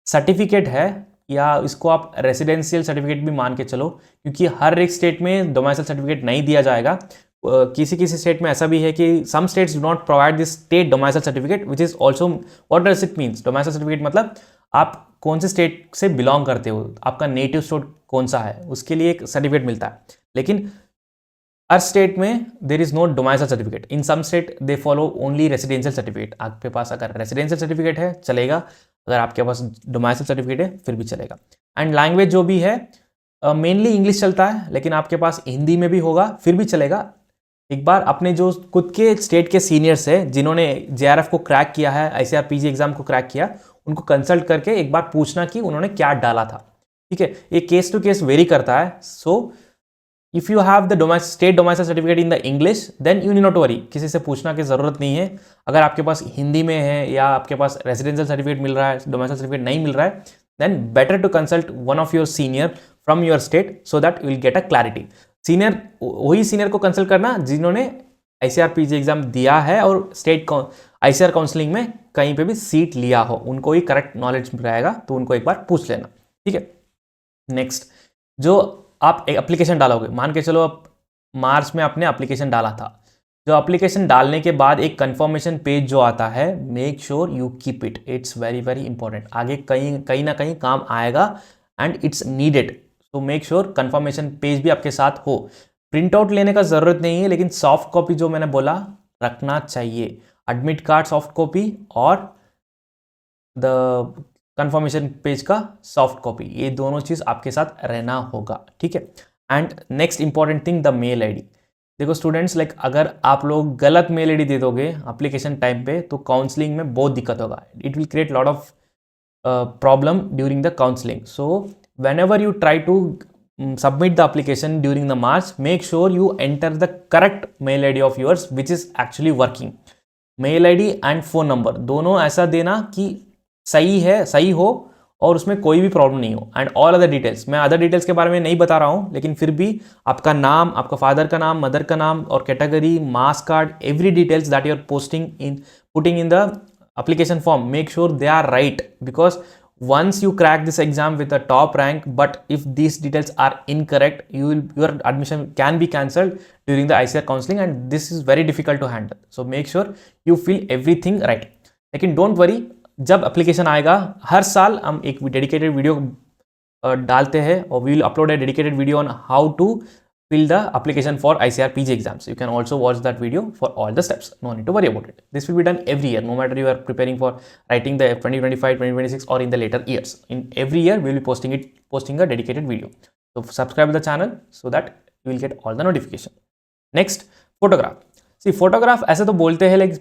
सर्टिफिकेट है, या इसको आप रेसिडेंशियल सर्टिफिकेट भी मान के चलो, क्योंकि हर एक स्टेट में डोमाइसल सर्टिफिकेट नहीं दिया जाएगा। किसी किसी स्टेट में ऐसा भी है कि some states do not provide this state domicile certificate, which is also, what does it means? Domicile certificate मतलब आप कौन से स्टेट से बिलोंग करते हो, आपका नेटिव स्टेट कौन सा है, उसके लिए एक सर्टिफिकेट मिलता है। लेकिन हर स्टेट में there is no domicile certificate. In some state they follow only residential certificate. आपके पास अगर रेसिडेंशियल सर्टिफिकेट है चलेगा, अगर आपके पास डोमाइसल सर्टिफिकेट है फिर भी चलेगा। एंड लैंग्वेज जो भी है मेनली इंग्लिश चलता है, लेकिन आपके पास हिंदी में भी होगा फिर भी चलेगा। एक बार अपने जो खुद के स्टेट के सीनियर्स है जिन्होंने JRF को क्रैक किया है, ICAR PG एग्जाम को क्रैक किया, उनको कंसल्ट करके एक बार पूछना कि उन्होंने क्या डाला था। ठीक है, ये केस टू केस वेरी करता है। So if you have the state domicile certificate in the English, then you need not worry, किसी से पूछना की जरूरत नहीं है। अगर आपके पास हिंदी में है या आपके पास रेसिडेंशियल सर्टिफिकेट मिल रहा है, डोमाइसल सर्टिफिकेट नहीं मिल रहा है, then better to consult one of your senior from your state so that you will get a clarity. Senior, वही सीनियर को कंसल्ट करना जिन्होंने ICAR PG एग्जाम दिया है और स्टेट ICAR काउंसलिंग में कहीं पे भी सीट लिया हो, उनको ही करेक्ट नॉलेज रहेगा, तो उनको एक बार पूछ लेना। ठीक है, नेक्स्ट, जो आप एक एप्लीकेशन डालोगे, मान के चलो आप मार्च में आपने एप्लीकेशन डाला था, जो एप्लीकेशन डालने के बाद एक कंफर्मेशन पेज जो आता है, make sure you keep it, it's very very important. आगे कहीं ना कहीं काम आएगा एंड इट्स नीडेड। तो मेक श्योर कंफर्मेशन पेज भी आपके साथ हो। प्रिंट आउट लेने का जरूरत नहीं है, लेकिन सॉफ्ट कॉपी जो मैंने बोला रखना चाहिए। एडमिट कार्ड सॉफ्ट कॉपी और द कंफर्मेशन पेज का सॉफ्ट कॉपी, ये दोनों चीज आपके साथ रहना होगा। ठीक है, and next important thing, the mail ID। देखो स्टूडेंट्स, लाइक अगर आप लोग गलत मेल ID दे दोगे एप्लीकेशन टाइम पे, तो काउंसलिंग में बहुत दिक्कत होगा। It will create lot of problem during the counselling. So whenever you try to submit the application during the March, make sure you enter the correct mail ID of yours which is actually working. Mail ID and phone number दोनों ऐसा देना कि सही हो और उसमें कोई भी प्रॉब्लम नहीं हो। एंड ऑल अदर डिटेल्स, मैं अदर डिटेल्स के बारे में नहीं बता रहा हूँ, लेकिन फिर भी आपका नाम, आपका फादर का नाम, मदर का नाम और category, marks card, every details that you are putting in the application form, make sure they are right, because once you crack this exam with a top rank, but if these details are incorrect, your admission can be cancelled during the ICAR counseling, and this is very difficult to handle. So make sure you fill everything right. लेकिन don't worry, जब application आएगा, हर साल हम एक dedicated video डालते हैं और we will upload a dedicated video on how to fill the application for ICAR PG exams. You can also watch that video for all the steps. No need to worry about it. This will be done every year, no matter you are preparing for writing the 2025, 2026 or in the later years. In every year, we will be posting a dedicated video. So subscribe to the channel so that you will get all the notification. Next, photograph. See, photograph ऐसे तो बोलते हैं like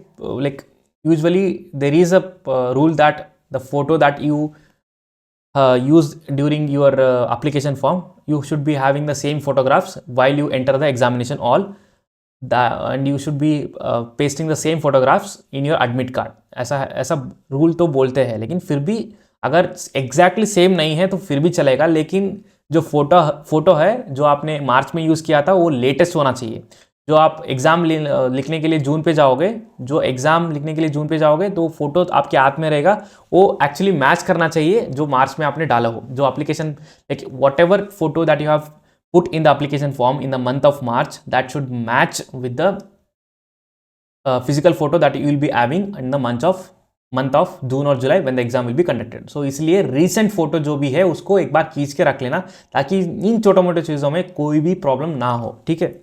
usually there is a rule that the photo that you used during your application form, you should be having the same photographs while you enter the examination hall, and you should be pasting the same photographs in your admit card. ऐसा rule तो बोलते हैं, लेकिन फिर भी अगर exactly same नहीं है तो फिर भी चलेगा, लेकिन जो फोटो है जो आपने मार्च में यूज़ किया था वो लेटेस्ट होना चाहिए। जो आप एग्ज़ाम लिखने के लिए जून पे जाओगे, तो फोटो आपके हाथ में रहेगा, वो एक्चुअली मैच करना चाहिए जो मार्च में आपने डाला हो। जो application like whatever photo that you have put in the application form in the month of March, that should match with the physical photo that you will be having in the month of June और July when the exam will be conducted. So इसलिए recent photo जो भी है उसको एक बार खींच के रख लेना, ताकि इन छोटे मोटे चीज़ों में कोई भी प्रॉब्लम ना हो, ठीक है।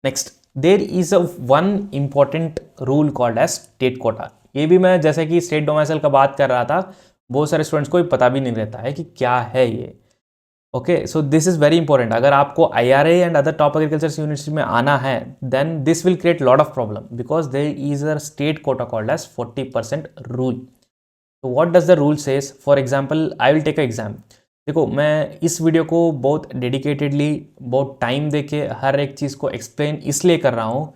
Next, there is a one important rule called as state quota. ये भी मैं जैसे कि स्टेट डोमिसाइल का बात कर रहा था, बहुत सारे स्टूडेंट्स को पता भी नहीं रहता है कि क्या है ये। Okay, so this is very important. अगर आपको IRA and other top agriculture university में आना है, then this will create lot of problem because there is a state quota called as 40% rule. तो what does the rule says? For example, I will take a exam. देखो, मैं इस video को बहुत dedicatedly, बहुत टाइम देके हर एक चीज़ को एक्सप्लेन इसलिए कर रहा हूँ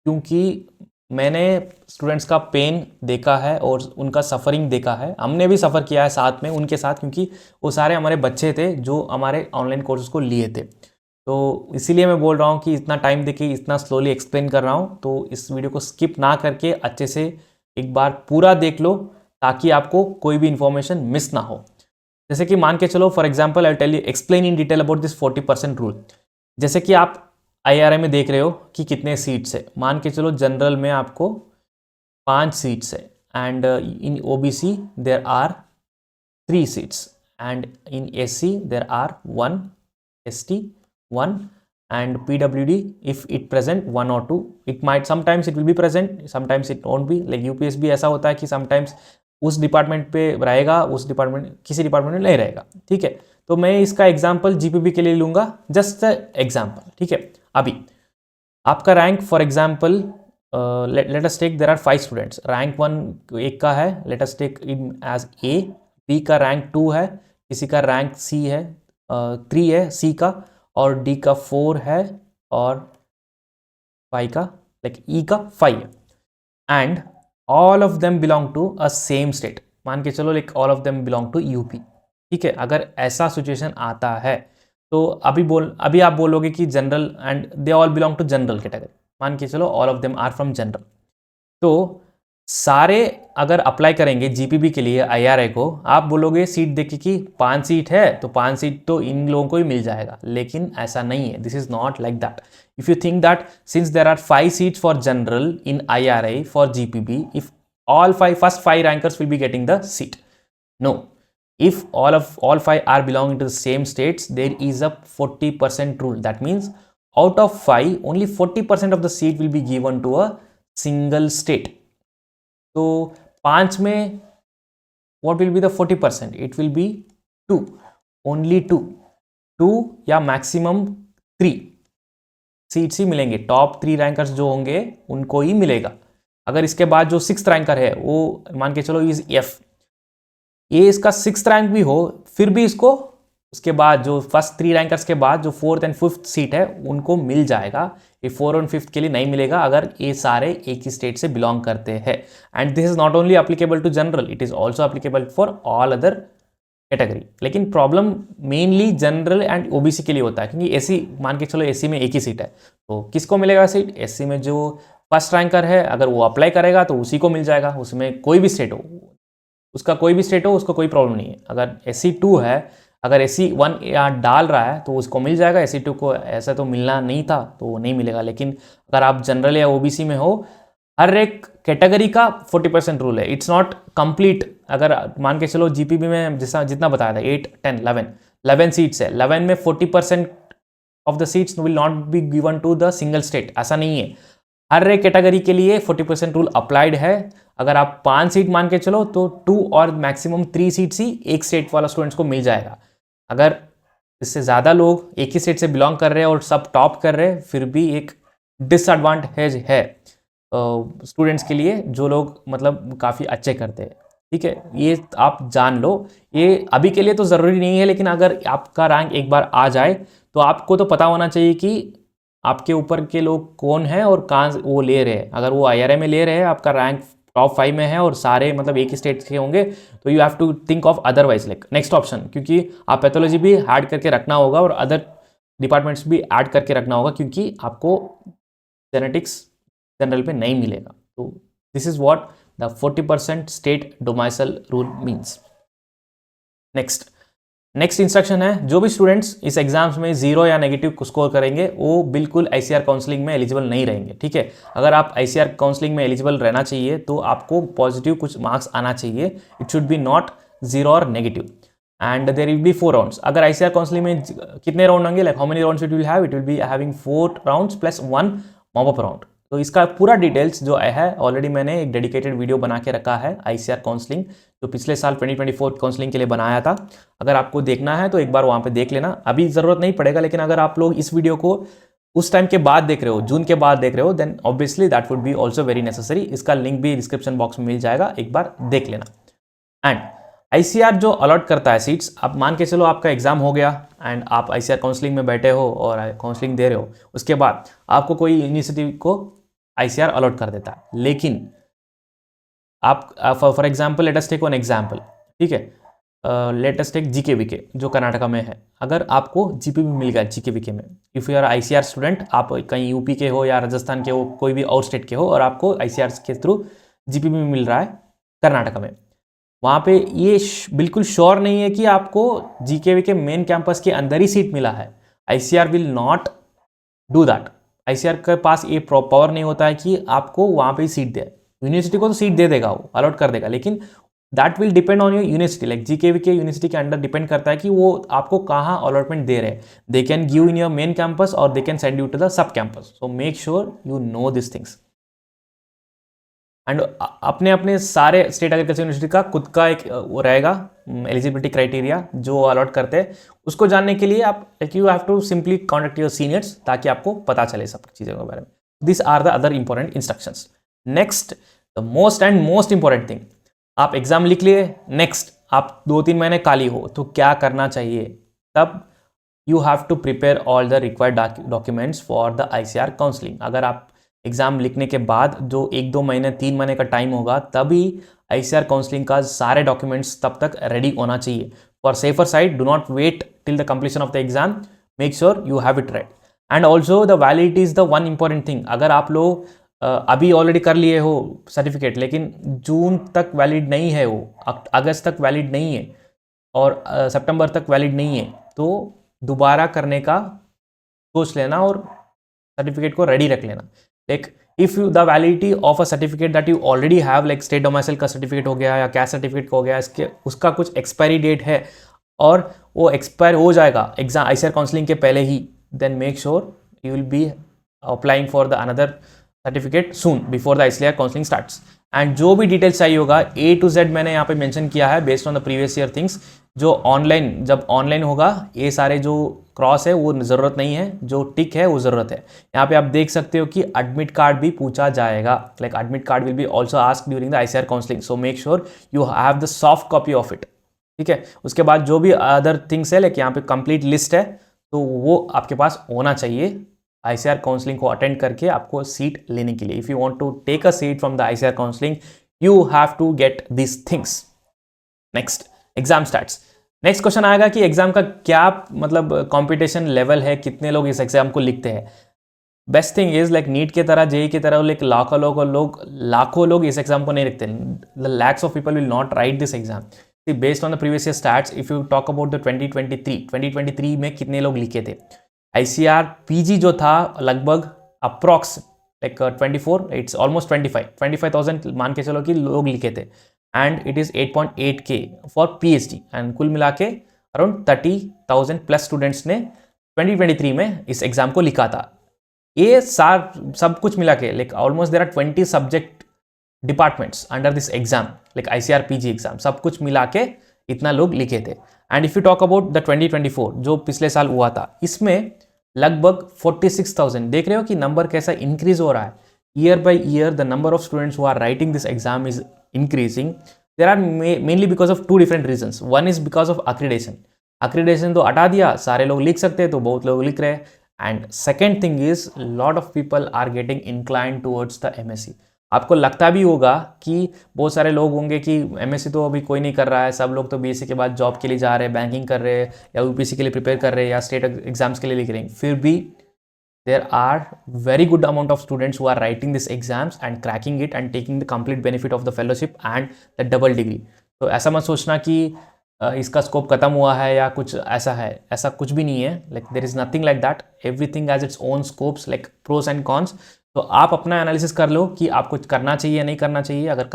क्योंकि मैंने स्टूडेंट्स का पेन देखा है और उनका सफ़रिंग देखा है। हमने भी सफ़र किया है साथ में उनके साथ, क्योंकि वो सारे हमारे बच्चे थे जो हमारे ऑनलाइन कोर्सेज को लिए थे। तो इसीलिए मैं बोल रहा हूँ कि इतना टाइम देके इतना स्लोली एक्सप्लेन कर रहा हूँ। तो इस वीडियो को स्किप ना करके अच्छे से एक बार पूरा देख लो, ताकि आपको कोई भी इंफॉर्मेशन मिस ना हो। जैसे कि मान के चलो, for example I tell you explain in detail about this 40% rule. जैसे कि आप IRA में देख रहे हो कि कितने सीट्स है। मान के चलो जनरल में आपको 5 सीट्स है, and in OBC there are 3 seats, and in SC there are 1, ST 1, and PWD if it present 1 or 2, it might sometimes it will be present, sometimes it won't be। like UPS भी ऐसा होता है कि sometimes उस department पे रहेगा, उस department किसी डिपार्टमेंट में नहीं रहेगा, ठीक है। तो मैं इसका एग्जांपल GPB के लिए लूँगा, जस्ट एग्जांपल, ठीक है। अभी आपका rank, for example let us take there are 5 students. Rank 1 एक का है, let us take in as A। B का रैंक 2 है, किसी का रैंक C है 3 है C का, और D का 4 है, और Y का लाइक E का 5 है, and all of them belong to a same state. मान के चलो like all of them belong to UP, ठीक है। अगर ऐसा सिचुएशन आता है तो अभी आप बोलोगे कि general and they all belong to general category. मान के चलो all of them are from general. तो सारे अगर अप्लाई करेंगे GPB के लिए IRA को, आप बोलोगे सीट देखिए कि 5 सीट है तो 5 सीट तो इन लोगों को ही मिल जाएगा, लेकिन ऐसा नहीं है। This is not like that. If you think that since there are 5 seats for general in IRA for GPB, if all first 5 rankers will be getting the seat, no, if all 5 are belonging to the same states, there is a 40% rule. That means out of 5 only 40% of the seat will be given to a single state. तो 5 में what will be the 40%? It will be 2, only 2 या maximum 3 seats ही मिलेंगे। Top 3 rankers जो होंगे उनको ही मिलेगा। अगर इसके बाद जो 6th रैंकर है वो मान के चलो इज F, ये इसका 6th रैंक भी हो, फिर भी इसको उसके बाद जो फर्स्ट 3 रैंकर्स के बाद जो 4th एंड 5th सीट है उनको मिल जाएगा। ये 4 और 5th के लिए नहीं मिलेगा अगर ये सारे एक ही स्टेट से बिलोंग करते हैं। And this is not only applicable to general, it is also applicable for all other category. लेकिन problem mainly general and OBC के लिए होता है, क्योंकि SC मान के चलो SC में एक ही सीट है, तो किसको मिलेगा सीट? SC में जो फर्स्ट रैंकर है अगर वो अप्लाई करेगा तो उसी को मिल जाएगा। उसमें कोई भी स्टेट हो, उसका कोई भी स्टेट हो, उसको कोई प्रॉब्लम नहीं है। अगर SC2 है, अगर SC1 यहाँ डाल रहा है तो उसको मिल जाएगा। SC2 को ऐसा तो मिलना नहीं था तो वो नहीं मिलेगा। लेकिन अगर आप जनरल या OBC में हो, हर एक कैटेगरी का 40% रूल है। It's not complete. अगर मान के चलो GPB में जितना बताया था 8, 10, 11, 11 सीट्स है, 11 में 40% of the seats will not be given to the single state, ऐसा नहीं है। हर एक कैटेगरी के लिए 40% रूल अप्लाइड है। अगर आप 5 सीट मान के चलो तो 2 और मैक्सिमम 3 सीट्स ही एक स्टेट वाला स्टूडेंट्स को मिल जाएगा। अगर इससे ज़्यादा लोग एक ही स्टेट से बिलोंग कर रहे हैं और सब टॉप कर रहे हैं, फिर भी एक डिसएडवांटेज है स्टूडेंट्स के लिए जो लोग मतलब काफ़ी अच्छे करते हैं। ठीक है, ये आप जान लो। ये अभी के लिए तो ज़रूरी नहीं है, लेकिन अगर आपका रैंक एक बार आ जाए तो आपको तो पता होना चाहिए कि आपके ऊपर के लोग कौन हैं और कहाँ वो ले रहे हैं। अगर वो IRA में ले रहे हैं, आपका रैंक टॉप 5 में है और सारे मतलब एक ही स्टेट के होंगे, तो you have to think of otherwise like next option, क्योंकि आप पैथोलॉजी भी ऐड करके रखना होगा और अदर डिपार्टमेंट्स भी ऐड करके रखना होगा, क्योंकि आपको जेनेटिक्स जनरल पे नहीं मिलेगा। तो this is what the 40% state domicile rule means. Next instruction है, जो भी स्टूडेंट्स इस एग्जाम्स में 0 या नेगेटिव स्कोर करेंगे वो बिल्कुल ICR काउंसलिंग में एलिजिबल नहीं रहेंगे। ठीक है, अगर आप ICR काउंसलिंग में एलिजिबल रहना चाहिए तो आपको पॉजिटिव कुछ मार्क्स आना चाहिए। इट शुड बी नॉट 0 और negative. And there will be 4 rounds. अगर ICR काउंसलिंग में कितने राउंड होंगे, like how many rounds it will have, it will be having 4 rounds plus 1 mop up round. तो इसका पूरा डिटेल्स जो है ऑलरेडी मैंने एक डेडिकेटेड वीडियो बना के रखा है ICR काउंसलिंग, जो पिछले साल 2024 काउंसलिंग के लिए बनाया था। अगर आपको देखना है तो एक बार वहाँ पे देख लेना, अभी ज़रूरत नहीं पड़ेगा। लेकिन अगर आप लोग इस वीडियो को उस टाइम के बाद देख रहे हो, जून के बाद देख रहे हो, then obviously that would be also very necessary. इसका लिंक भी डिस्क्रिप्शन बॉक्स में मिल जाएगा, एक बार देख लेना। एंड ICR जो अलॉट करता है सीट्स, आप मान के चलो आपका एग्जाम हो गया एंड आप ICR काउंसलिंग में बैठे हो और काउंसलिंग दे रहे हो, उसके बाद आपको कोई यूनिवर्सिटी को ICR अलॉट कर देता है। लेकिन आप for example let us take one example, ठीक है, लेट अस टेक GKVK जो कर्नाटका में है। अगर आपको GPB मिल गया GKVK में, if you are ICR student, आप कहीं UP के हो या राजस्थान के हो, कोई भी और स्टेट के हो, और आपको ICR के थ्रू GPB मिल रहा है कर्नाटका में, वहाँ पे ये बिल्कुल श्योर नहीं है कि आपको GKVK मेन कैंपस के अंदर ही सीट मिला है। ICR will not do that. ICR के पास ये पावर नहीं होता है कि आपको वहाँ पे ही सीट दे। यूनिवर्सिटी को तो सीट दे देगा, वो अलॉट कर देगा, लेकिन that will depend on your university. Like GKVK university के अंडर डिपेंड करता है कि वो आपको कहाँ अलॉटमेंट दे रहे हैं। They can give in your main campus और they can send you to the sub campus. So make sure you know this things. And अपने अपने सारे स्टेट एग्रीकल्चर यूनिवर्सिटी का खुद का एक वो रहेगा एलिजिबिलिटी क्राइटेरिया जो अलॉट करते हैं। उसको जानने के लिए आप you have to simply contact your seniors, ताकि आपको पता चले सब चीज़ों के बारे में। This are the other important instructions. Next, the most important thing, आप एग्जाम लिख लिए, नेक्स्ट आप 2-3 महीने खाली हो तो क्या करना चाहिए, तब you have to prepare all the required documents for the ICR counselling. अगर आप एग्जाम लिखने के बाद जो 1-2 महीने 3 महीने का टाइम होगा, तभी ICR काउंसलिंग का सारे डॉक्यूमेंट्स तब तक रेडी होना चाहिए। For safer side, do not wait till the completion of the exam, make sure you have it ready. And also the validity is the one important thing. अगर आप लोग अभी ऑलरेडी कर लिए हो सर्टिफिकेट, लेकिन जून तक वैलिड नहीं है, वो अगस्त तक वैलिड नहीं है और सितंबर तक वैलिड नहीं है, तो दोबारा करने का सोच लेना और सर्टिफिकेट को रेडी रख लेना। Like if you the validity of a certificate that you already have, like state domicile का सर्टिफिकेट हो गया या कैस्ट सर्टिफिकेट हो गया, इसके उसका कुछ एक्सपायरी डेट है और वो एक्सपायर हो जाएगा एग्जाम ICR काउंसलिंग के पहले ही, then make sure you will be applying for the another certificate soon before the ICR counselling starts. And जो भी डिटेल्स चाहिए होगा A to Z मैंने यहाँ पे मेंशन किया है based on the previous year things. जो ऑनलाइन, जब ऑनलाइन होगा, ये सारे जो क्रॉस है वो ज़रूरत नहीं है, जो टिक है वो ज़रूरत है। यहाँ पे आप देख सकते हो कि एडमिट कार्ड भी पूछा जाएगा, like admit card will be also asked during the ICR counselling, so make sure you have the soft copy of it. ठीक है, उसके बाद जो भी अदर थिंग्स है, लाइक यहाँ पे कंप्लीट लिस्ट है, तो वो आपके पास होना चाहिए ICR काउंसलिंग को अटेंड करके आपको सीट लेने के लिए। If you want to take a seat from the ICR counselling, you have to get this things. Next, exam starts. Next question आएगा कि एग्जाम का क्या मतलब कंपटीशन लेवल है, कितने लोग इस एग्जाम को लिखते हैं। Best thing is like NEET के तरह, जेई की तरह, लाइक लाखों लोग इस एग्जाम को नहीं लिखते। Lakhs of people will not right this exam. Based on the previous year stats, if you talk about the 2023 में कितने लोग लिखे थे, ICR PG जो था लगभग अप्रॉक्स लाइक 24, इट्स ऑलमोस्ट 25,000 मान के चलो कि लोग लिखे थे, and it is 8.8K for PhD, and कुल मिला के अराउंड 30,000 प्लस स्टूडेंट्स ने 2023 में इस एग्जाम को लिखा था। ये सब कुछ मिला के like almost there are 20 subject departments under this exam, like ICAR PG exam, सब कुछ मिला के इतना लोग लिखे थे। And if you talk about the 2024 जो पिछले साल हुआ था, इसमें लगभग 46,000, देख रहे हो कि नंबर कैसा इंक्रीज हो रहा है। Year by year the number of students who are writing this exam is increasing. There are mainly because of two different reasons. One is because of accreditation तो हटा दिया, सारे लोग लिख सकते हैं तो बहुत लोग लिख रहे हैं। And second thing is lot of people are getting incline towards the MSc। आपको लगता भी होगा कि बहुत सारे लोग होंगे कि MSc तो अभी कोई नहीं कर रहा है, सब लोग तो BSc के बाद जॉब के लिए जा रहे हैं, बैंकिंग कर रहे हैं या UPSC के लिए प्रिपेयर कर रहे हैं या स्टेट एग्जाम्स के लिए लिख रहे हैं। फिर भी there are very good amount of students who are writing these exams and cracking it and taking the complete benefit of the fellowship and the double degree। तो ऐसा मत सोचना कि इसका स्कोप खत्म हुआ है या कुछ ऐसा है, ऐसा कुछ भी नहीं है। Like there is nothing like that, everything has its own scopes, like pros and cons. तो आप अपना एनालिसिस कर लो कि आपको करना चाहिए या नहीं करना चाहिए। अगर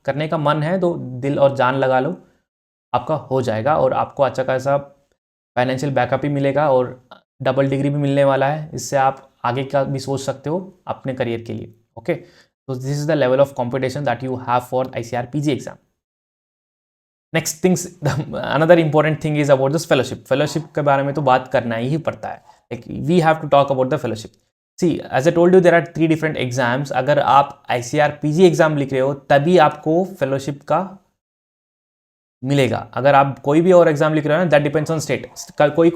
करने का मन है तो दिल और जान लगा लो, आपका हो जाएगा और आपको अच्छा खासा फाइनेंशियल बैकअप भी मिलेगा और डबल डिग्री भी मिलने वाला है। इससे आप आगे का भी सोच सकते हो अपने करियर के लिए। ओके, तो this is the level of competition that you have for ICAR PG exam. Next things, another important thing is about this fellowship के बारे में तो बात करना ही पड़ता है। Like we have to talk about the fellowship. See as I told you there are 3 different exams. अगर आप ICAR PG एग्जाम लिख रहे हो तभी आपको फेलोशिप का मिलेगा। अगर आप कोई भी और एग्जाम लिख रहे हो ना, दैट डिपेंड्स ऑन स्टेट। कोई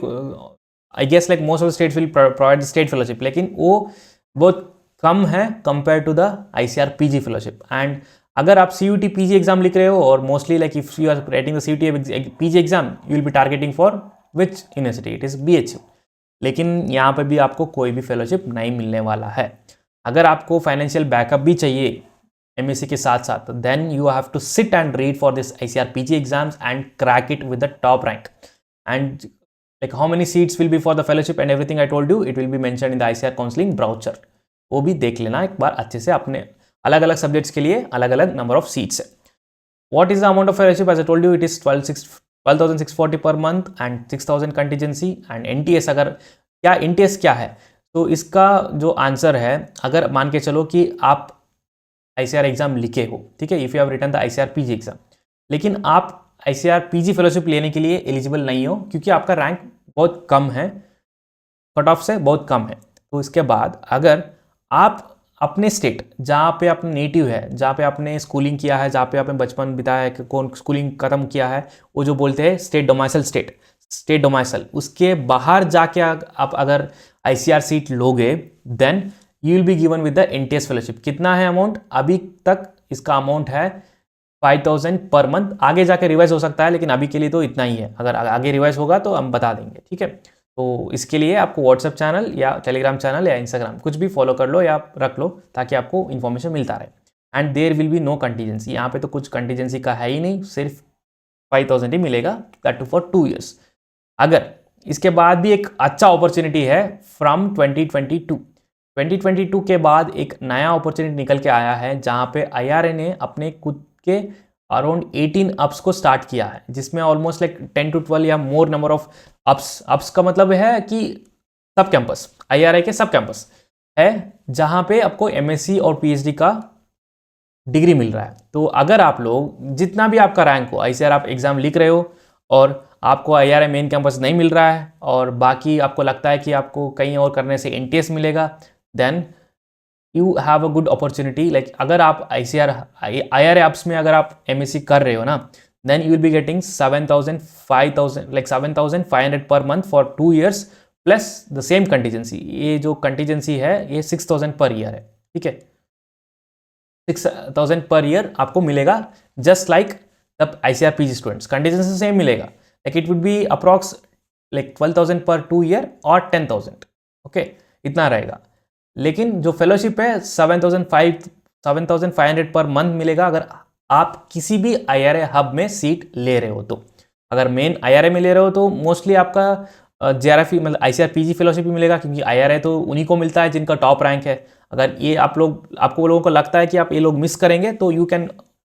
I guess like most of the states will provide the state fellowship, लेकिन वो बहुत कम है compare to the ICAR PG fellowship. And अगर आप CUT PG एग्जाम लिख रहे हो और mostly like if you are writing the CUT PG exam you will be targeting for which university, it is BHU। लेकिन यहाँ पे भी आपको कोई भी फेलोशिप नहीं मिलने वाला है। अगर आपको फाइनेंशियल बैकअप भी चाहिए MSc के साथ साथ, then you have to sit and read for this ICAR PG exams and crack it with the top rank. And like how many seats will be for the fellowship and everything I told you, it will be mentioned in the ICAR counseling brochure। वो भी देख लेना एक बार अच्छे से। अपने अलग अलग सब्जेक्ट्स के लिए अलग अलग नंबर ऑफ सीट्स है। What is the amount of fellowship? As I told you, it is 12,640 per month and 6,000 contingency and NTS। अगर क्या NTS क्या है, तो इसका जो आंसर है, अगर मान के चलो कि आप ICAR एग्जाम लिखे हो, ठीक है, if you have written the ICAR PG exam, लेकिन आप ICAR PG फेलोशिप लेने के लिए एलिजिबल नहीं हो क्योंकि आपका रैंक बहुत कम है, कट ऑफ से बहुत कम है। तो इसके बाद अगर आप अपने स्टेट जहाँ पे अपने नेटिव है, जहाँ पे आपने स्कूलिंग किया है, जहाँ पे आपने बचपन बिताया है, कौन स्कूलिंग खत्म किया है, वो जो बोलते हैं स्टेट डोमाइसल, उसके बाहर जाके आप अगर ICAR सीट लोगे then you will be given with the NTS fellowship. कितना है अमाउंट? अभी तक इसका अमाउंट है 5,000 पर मंथ। आगे जाके रिवाइज हो सकता है, लेकिन अभी के लिए तो इतना ही है। अगर आगे रिवाइज होगा तो हम बता देंगे, ठीक है। तो इसके लिए आपको व्हाट्सएप चैनल या टेलीग्राम चैनल या इंस्टाग्राम कुछ भी फॉलो कर लो या रख लो ताकि आपको इन्फॉर्मेशन मिलता रहे। And there will be no contingency, यहाँ पे तो कुछ कंटीजेंसी का है ही नहीं, सिर्फ 5,000 ही मिलेगा, दैट टू फॉर 2 years। अगर इसके बाद भी एक अच्छा अपॉर्चुनिटी है फ्रॉम 2022 के बाद एक नया अपॉर्चुनिटी निकल के आया है जहाँ पे IRA ने अपने खुद के अराउंड 18 अप्स को स्टार्ट किया है, जिसमें ऑलमोस्ट लाइक 10 to 12 या मोर नंबर ऑफ अप्स का मतलब है कि सब कैंपस, IRA के सब कैंपस है जहाँ पे आपको MSc और PhD का डिग्री मिल रहा है। तो अगर आप लोग जितना भी आपका रैंक हो, ICAR आप एग्जाम लिख रहे हो और आपको IRA मेन कैंपस नहीं मिल रहा है और बाकी आपको लगता है कि आपको कहीं और करने से NTS मिलेगा, then you have a good opportunity. Like अगर आप IRA एप्स में अगर आप MSc कर रहे हो ना, then you will be getting 7,500 per month for 2 years plus the same contingency. ये जो कंटीजेंसी है ये 6,000 पर ईयर है, ठीक है। 6,000 पर ईयर आपको मिलेगा just like the ICAR PG students. Contingency same मिलेगा, like it would be approx like 12,000 per 2 year और 10,000, ओके, इतना रहेगा। लेकिन जो फेलोशिप है 7,500 पर मंथ मिलेगा अगर आप किसी भी IRA हब में सीट ले रहे हो। तो अगर मेन IRA में ले रहे हो तो मोस्टली आपका JRF मतलब ICAR PG फेलोशिप भी मिलेगा, क्योंकि IRA तो उन्हीं को मिलता है जिनका टॉप रैंक है। अगर ये आपको लोगों को लगता है कि आप ये लोग मिस करेंगे तो you can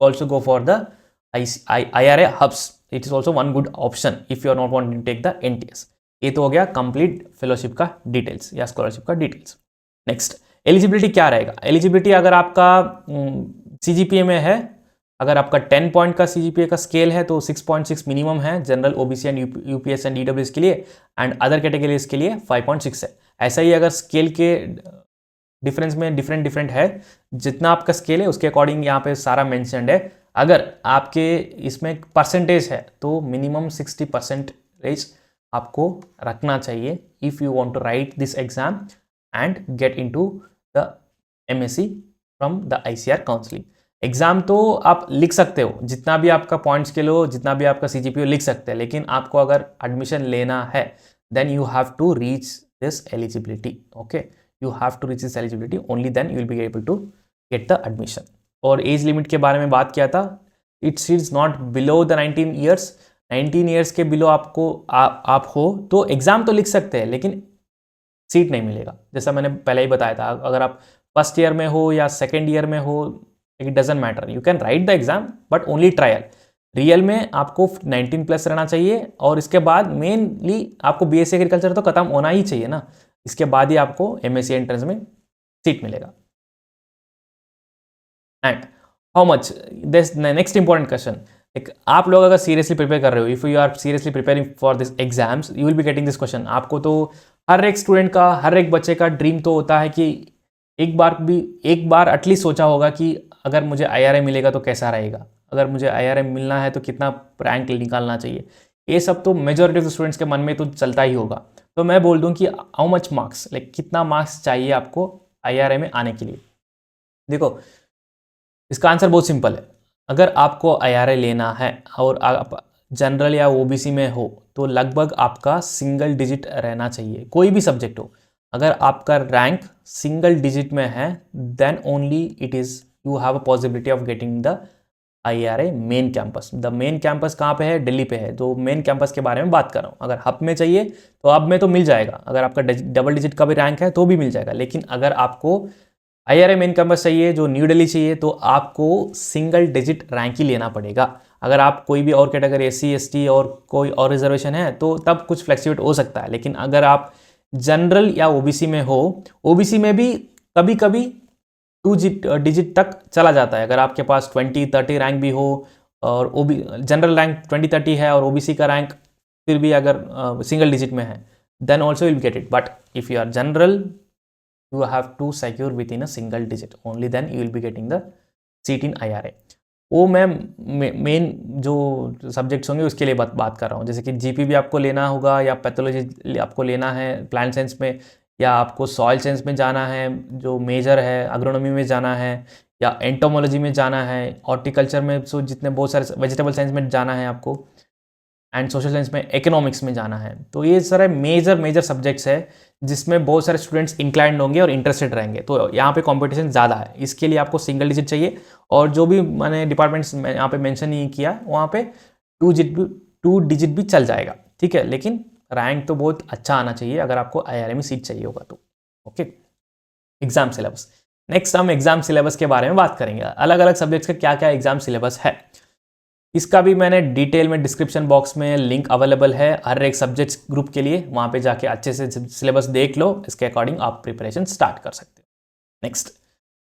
also go for the IRA hubs. It is also one good option if you are not wanting to take the NTS। ये तो हो गया कंप्लीट फेलोशिप का डिटेल्स या स्कॉलरशिप का डिटेल्स। नेक्स्ट, एलिजिबिलिटी क्या रहेगा? एलिजिबिलिटी अगर आपका CGPA में है, अगर आपका 10 पॉइंट का CGPA का स्केल है तो 6.6 मिनिमम है general, OBC and UPS and EWS के लिए, एंड अदर कैटेगरीज के लिए 5.6 है। ऐसा ही अगर स्केल के डिफरेंस में डिफरेंट है, जितना आपका स्केल है उसके अकॉर्डिंग यहाँ पे सारा मेंशन्ड है। अगर आपके इसमें परसेंटेज है तो मिनिमम 60% आपको रखना चाहिए if you want to write this exam and get into the MSc from the ICAR counselling. Exam तो आप लिख सकते हो, जितना भी आपका पॉइंट स्केल हो, जितना भी आपका CGPA लिख सकते हैं, लेकिन आपको अगर एडमिशन लेना है then you have to reach this eligibility. Okay, you have to reach this eligibility, only then you will be able to get the admission। और एज लिमिट के बारे में बात किया था, it's is not below the 19 years. 19 years के below आपको आप हो तो एग्जाम तो लिख सकते हैं लेकिन सीट नहीं मिलेगा। जैसा मैंने पहले ही बताया था, अगर आप फर्स्ट ईयर में हो या सेकेंड ईयर में हो, it doesn't matter, you can right the exam but only trial. Real में आपको 19+ रहना चाहिए, और इसके बाद मेनली आपको BSc एग्रीकल्चर तो खत्म होना ही चाहिए ना, इसके बाद ही आपको MSc एंट्रेंस में सीट मिलेगा। And how much, this next important question, आप लोग अगर सीरियसली प्रिपेयर कर रहे हो, if you are seriously preparing for this exams, you will be getting this question. आपको तो हर एक स्टूडेंट का, हर एक बच्चे का ड्रीम तो होता है कि एक बार एटलीस्ट सोचा होगा कि अगर मुझे IRA मिलेगा तो कैसा रहेगा, अगर मुझे IRA मिलना है तो कितना रैंक निकालना चाहिए। ये सब तो मेजॉरिटी ऑफ स्टूडेंट्स के मन में तो चलता ही होगा। तो मैं बोल दूं कि हाउ मच मार्क्स, कितना मार्क्स चाहिए आपको IRA में आने के लिए। देखो, इसका आंसर बहुत सिंपल है। अगर आपको IRA लेना है और आप जनरल या OBC में हो तो लगभग आपका सिंगल डिजिट रहना चाहिए, कोई भी सब्जेक्ट हो। अगर आपका रैंक सिंगल डिजिट में है then only it is you have a possibility of getting the IRA main campus. The main campus कहाँ पे है? दिल्ली पे है। तो मेन कैंपस के बारे में बात कर रहा हूँ। अगर हब में चाहिए तो हब में तो मिल जाएगा, अगर आपका डबल डिजिट का भी रैंक है तो भी मिल जाएगा। लेकिन अगर आपको IRA मेन कैंपस चाहिए जो न्यू दिल्ली चाहिए तो आपको सिंगल डिजिट रैंक ही लेना पड़ेगा। अगर आप कोई भी और कैटेगरी SC ST और कोई और रिजर्वेशन है तो तब कुछ फ्लेक्सिबिलिट हो सकता है। लेकिन अगर आप जनरल या OBC में हो, OBC में भी कभी कभी 2 डिजिट तक चला जाता है। अगर आपके पास 20-30 रैंक भी हो और जनरल रैंक 20-30 है और OBC का रैंक फिर भी अगर सिंगल डिजिट में है then also will get it. But if you are general you have to secure within a single digit, only then you will be getting the seat in IRA। वो मैं main जो subjects होंगे उसके लिए बात कर रहा हूँ। जैसे कि GP भी आपको लेना होगा या पैथोलॉजी आपको लेना है प्लांट साइंस में, या आपको सॉइल साइंस में जाना है जो मेजर है, एग्रोनॉमी में जाना है, या एंटोमोलॉजी में जाना है, हॉर्टिकल्चर में सो जितने बहुत सारे वेजिटेबल साइंस में जाना है आपको, एंड सोशल साइंस में, इकोनॉमिक्स में जाना है। तो ये सारे मेजर सब्जेक्ट्स है जिसमें बहुत सारे स्टूडेंट्स इंक्लाइंड होंगे और इंटरेस्टेड रहेंगे। तो यहाँ पे कंपटीशन ज़्यादा है, इसके लिए आपको सिंगल डिजिट चाहिए। और जो भी मैंने डिपार्टमेंट्स यहाँ पे मेंशन नहीं किया वहाँ पे 2 डिजिट भी चल जाएगा, ठीक है। लेकिन रैंक तो बहुत अच्छा आना चाहिए अगर आपको IRA में सीट चाहिए होगा तो। Okay, exam syllabus. नेक्स्ट हम एग्जाम सिलेबस के बारे में बात करेंगे, अलग अलग सब्जेक्ट्स का क्या क्या एग्जाम सिलेबस है। इसका भी मैंने डिटेल में डिस्क्रिप्शन बॉक्स में लिंक अवेलेबल है हर एक सब्जेक्ट ग्रुप के लिए, वहाँ पे जाके अच्छे से सिलेबस देख लो, इसके अकॉर्डिंग आप प्रिपरेशन स्टार्ट कर सकते हो।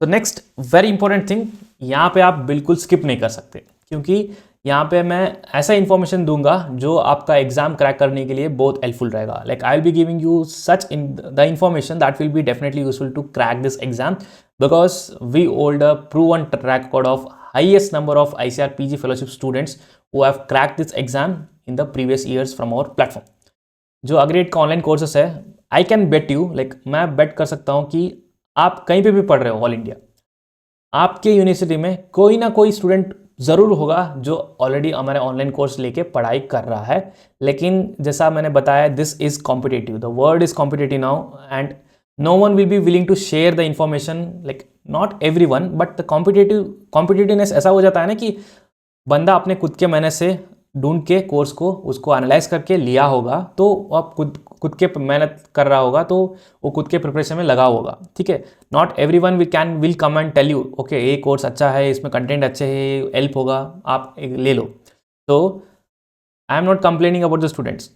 नेक्स्ट वेरी इंपॉर्टेंट थिंग, यहाँ पे आप बिल्कुल स्किप नहीं कर सकते, क्योंकि यहाँ पे मैं ऐसा इन्फॉर्मेशन दूंगा जो आपका एग्जाम क्रैक करने के लिए बहुत हेल्पफुल रहेगा। Like I will be giving you such in the information that will be definitely useful to crack this exam, because we hold a proven track record of highest number of ICAR PG fellowship students who have cracked this exam in the previous years from our platform। जो agreed का online courses है, I can bet you, मैं बेट कर सकता हूँ कि आप कहीं पे भी पढ़ रहे हो ऑल इंडिया, आपके यूनिवर्सिटी में कोई ना कोई स्टूडेंट ज़रूर होगा जो ऑलरेडी हमारे ऑनलाइन कोर्स लेके पढ़ाई कर रहा है। लेकिन जैसा मैंने बताया, this is competitive, the world is competitive now and no one will be willing to share the information, like not everyone, but the competitiveness ऐसा हो जाता है ना कि बंदा अपने खुद के मेहनत से ढूंढ के कोर्स को उसको एनालाइज करके लिया होगा, तो आप खुद के मेहनत कर रहा होगा तो वो खुद के प्रिपरेशन में लगा होगा, ठीक है। Not everyone will come and tell you okay ये कोर्स अच्छा है, इसमें कंटेंट अच्छे है, हेल्प होगा, आप ले लो। तो I am not complaining about the students,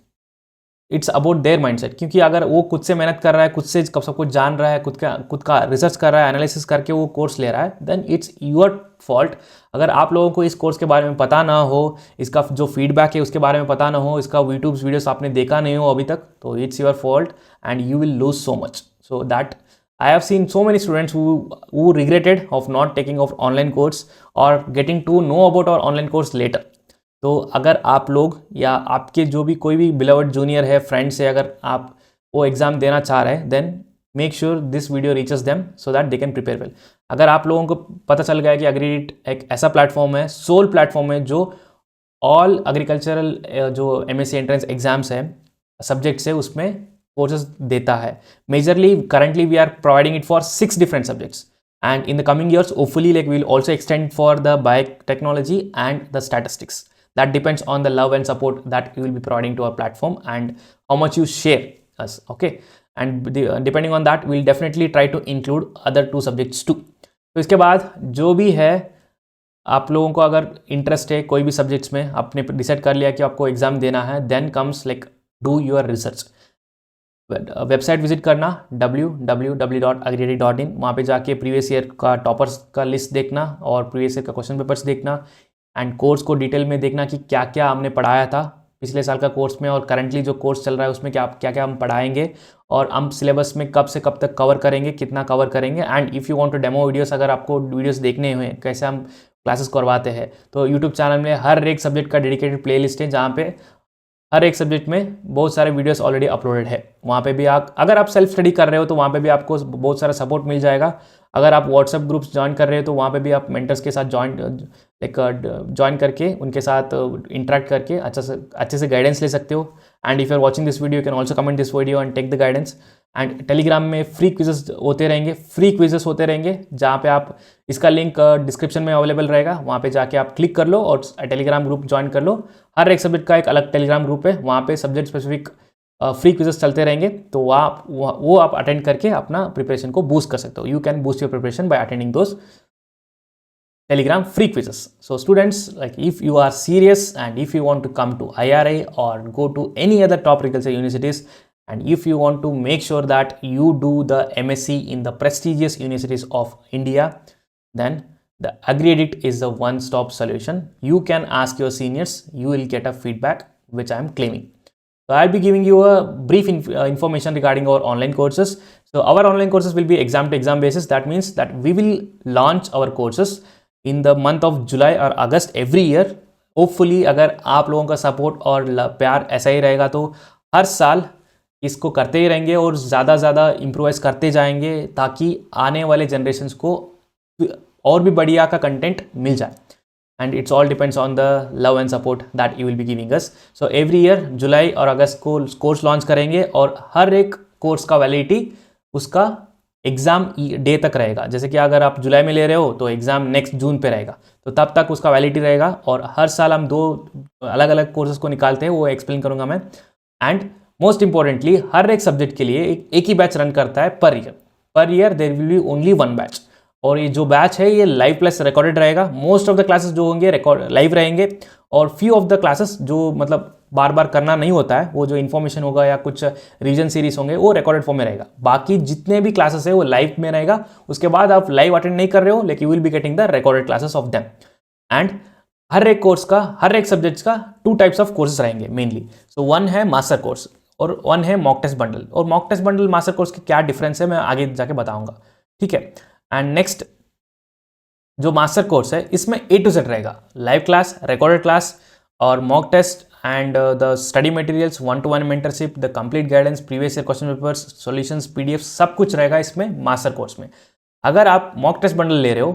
it's about their mindset. क्योंकि अगर वो खुद से मेहनत कर रहा है, खुद से सब कुछ जान रहा है, खुद का रिसर्च कर रहा है, एनालिसिस करके वो कोर्स ले रहा है, देन इट्स योर फॉल्ट। अगर आप लोगों को इस कोर्स के बारे में पता ना हो, इसका जो फीडबैक है उसके बारे में पता ना हो, इसका यूट्यूब वीडियोस आपने देखा नहीं हो अभी तक, तो it's your fault and you will lose so much. So that I have seen so many students who regretted of not taking of online course or getting to know about our online course later. तो अगर आप लोग या आपके जो भी कोई भी बिलवर्ड जूनियर है, फ्रेंड्स है, अगर आप वो एग्ज़ाम देना चाह रहे हैं, then make sure this video reaches them so that they can prepare well. अगर आप लोगों को पता चल गया कि एग्रीडिट एक ऐसा प्लेटफॉर्म है, सोल प्लेटफॉर्म है, जो ऑल एग्रीकल्चरल जो MSc एंट्रेंस एग्जाम्स है, सब्जेक्ट्स है, उसमें कोर्सेज देता है। Majorly currently we are providing it for 6 different subjects, and in the coming years hopefully like we will also extend for the biotechnology and the statistics. That depends on the love and support that you will be providing to our platform and how much you share us, okay? And depending on that we'll definitely try to include other 2 subjects too. तो इसके बाद जो भी है, आप लोगों को अगर इंटरेस्ट है कोई भी सब्जेक्ट्स में, आपने डिसाइड कर लिया कि आपको एग्जाम देना है, then comes like do your research. Website visit करना www.agreready.in, वहाँ पे जाके प्रीवियस ईयर का टॉपर्स का लिस्ट देखना और प्रीवियस ईयर का क्वेश्चन पेपर्स देखना एंड कोर्स को डिटेल में देखना कि क्या क्या हमने पढ़ाया था पिछले साल का कोर्स में और करंटली जो कोर्स चल रहा है उसमें क्या क्या हम पढ़ाएंगे और हम सिलेबस में कब से कब तक कवर करेंगे, कितना कवर करेंगे। And if you want to demo videos, अगर आपको वीडियोस देखने हुए कैसे हम क्लासेस करवाते हैं, तो यूट्यूब चैनल में हर एक सब्जेक्ट का डेडिकेटेड प्लेलिस्ट है, जहाँ पे हर एक सब्जेक्ट में बहुत सारे वीडियोस ऑलरेडी अपलोडेड है। वहाँ पे भी आप, अगर आप सेल्फ स्टडी कर रहे हो तो वहाँ पे भी आपको बहुत सारा सपोर्ट मिल जाएगा। अगर आप व्हाट्सएप ग्रुप्स ज्वाइन कर रहे हो तो वहाँ पे भी आप मेंटर्स के साथ ज्वाइन करके उनके साथ इंटरेक्ट करके अच्छे से गाइडेंस ले सकते हो। And if you are watching this video, you can also comment this video and take the guidance. And Telegram में फ्री क्विजेस होते रहेंगे, जहाँ पे आप, इसका लिंक डिस्क्रिप्शन में अवेलेबल रहेगा, वहाँ पे जाके आप क्लिक कर लो और टेलीग्राम ग्रुप ज्वाइन कर लो। हर एक सब्जेक्ट का एक अलग टेलीग्राम ग्रुप है, वहाँ पे सब्जेक्ट स्पेसिफिक फ्री क्विजेस चलते रहेंगे, तो वो आप अटेंड करके अपना प्रिपरेशन को बूस्ट कर सकते हो। You can boost your preparation bye attending those Telegram free quizzes. So students, like if you are serious and if you want to come to IRA or go to any other top agriculture universities, and if you want to make sure that you do the MSc in the prestigious universities of India, then the AgriEdit is the one-stop solution. You can ask your seniors, you will get a feedback which I am claiming. So I'll be giving you a brief information regarding our online courses. So our online courses will be exam to exam basis. That means that we will launch our courses in the month of July or August every year. Hopefully अगर आप लोगों का support और प्यार ऐसा ही रहेगा तो हर साल इसको करते ही रहेंगे और ज़्यादा इम्प्रोवाइज करते जाएंगे, ताकि आने वाले जनरेशन्स को और भी बढ़िया का कंटेंट मिल जाए। And it's all depends on the love and support that you will be giving us. So every year July और अगस्त को कोर्स लॉन्च करेंगे और हर एक कोर्स का वैलिडिटी उसका एग्ज़ाम डे तक रहेगा। जैसे कि अगर आप जुलाई में ले रहे हो तो एग्ज़ाम नेक्स्ट जून पे रहेगा, तो तब तक उसका वैलिडिटी रहेगा। और हर साल हम 2 अलग अलग कोर्सेज को निकालते हैं, वो एक्सप्लेन करूँगा मैं। एंड मोस्ट इंपॉर्टेंटली हर एक सब्जेक्ट के लिए एक ही बैच रन करता है per year there will be only 1 batch. और ये जो बैच है ये लाइव प्लस रिकॉर्डेड रहेगा। मोस्ट ऑफ द क्लासेस जो होंगे लाइव रहेंगे और फ्यू ऑफ द क्लासेस जो मतलब बार बार करना नहीं होता है, वो जो इन्फॉर्मेशन होगा या कुछ रिवीजन सीरीज होंगे वो रिकॉर्डेड फॉर्म में रहेगा। बाकी जितने भी क्लासेस है वो लाइव में रहेगा। उसके बाद आप लाइव अटेंड नहीं कर रहे हो, लेकिन you will be getting the recorded classes of them. And हर एक कोर्स का, हर एक सब्जेक्ट्स का 2 टाइप्स ऑफ कोर्सेज रहेंगे मेनली। सो 1 है मास्टर कोर्स और 1 है मॉक टेस्ट बंडल। और mock test bundle master course के क्या डिफरेंस है मैं आगे जाके बताऊंगा, ठीक है। एंड नेक्स्ट जो मास्टर कोर्स है इसमें A to Z रहेगा, लाइव क्लास, रिकॉर्डेड क्लास और mock test and the study materials, 1-to-1 mentorship, the complete guidance, previous year question papers, solutions, PDF, सब कुछ रहेगा इसमें मास्टर कोर्स में। अगर आप मॉक टेस्ट बंडल ले रहे हो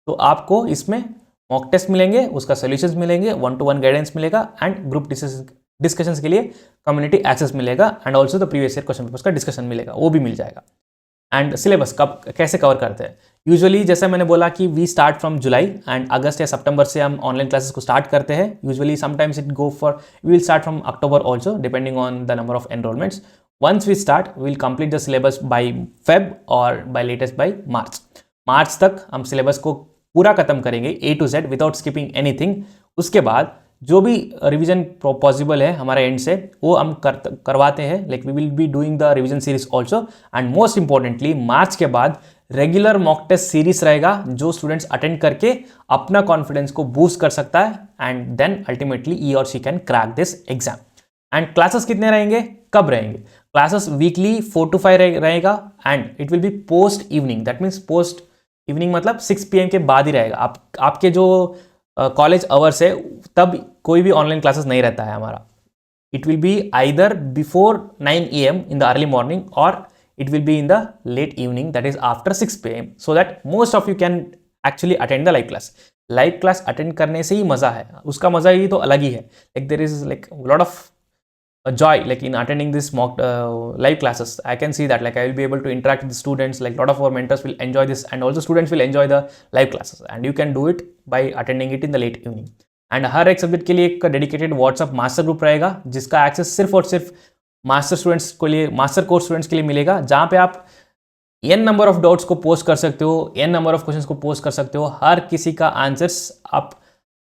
तो आपको इसमें मॉक टेस्ट मिलेंगे, उसका सॉल्यूशंस मिलेंगे, 1-to-1 गाइडेंस मिलेगा एंड ग्रुप डिस्कशंस के लिए कम्युनिटी एक्सेस मिलेगा and also the previous year question papers का डिस्कशन मिलेगा, वो भी मिल जाएगा। एंड सिलेबस कैसे कवर करते हैं, यूजुअली जैसे मैंने बोला कि we start from July and August या सितंबर से हम ऑनलाइन क्लासेस को स्टार्ट करते हैं। Usually sometimes it go for, we will start from October also depending on the number of enrolments. Once we start we will complete the syllabus by Feb और by latest by March तक हम syllabus को पूरा खत्म करेंगे A to Z without skipping anything. उसके बाद जो भी रिवीजन पॉसिबल है हमारे एंड से वो हम करवाते हैं, like we will be doing the revision series also. And most importantly March के बाद रेगुलर मॉक टेस्ट सीरीज रहेगा जो स्टूडेंट्स अटेंड करके अपना कॉन्फिडेंस को बूस्ट कर सकता है एंड देन अल्टीमेटली ही और she can crack this exam. And classes कितने रहेंगे, कब रहेंगे? क्लासेस वीकली 4 to 5 रहेगा and it will B post evening, that means post evening मतलब 6 PM के बाद ही रहेगा। आपके जो कॉलेज आवर्स है तब कोई भी ऑनलाइन क्लासेस नहीं रहता है हमारा। It will be either before 9 AM in the early morning और it will be in the late evening, that is after 6 PM, so that most of you can actually attend the live class. Live class attend करने से ही मज़ा है, उसका मज़ा ही तो अलग ही है। Like there is like a lot of joy like in attending this mock live classes. I can see that like I will be able to interact with the students, like lot of our mentors will enjoy this and also students will enjoy the live classes, and you can do it by attending it in the late evening. And हर एक subject के लिए एक dedicated WhatsApp master group रहेगा जिसका access सिर्फ और सिर्फ master students के लिए, मास्टर कोर्स स्टूडेंट्स के लिए मिलेगा, जहाँ पे आप n नंबर ऑफ डाउट्स को पोस्ट कर सकते हो, n नंबर ऑफ क्वेश्चंस को पोस्ट कर सकते हो, हर किसी का आंसर्स आप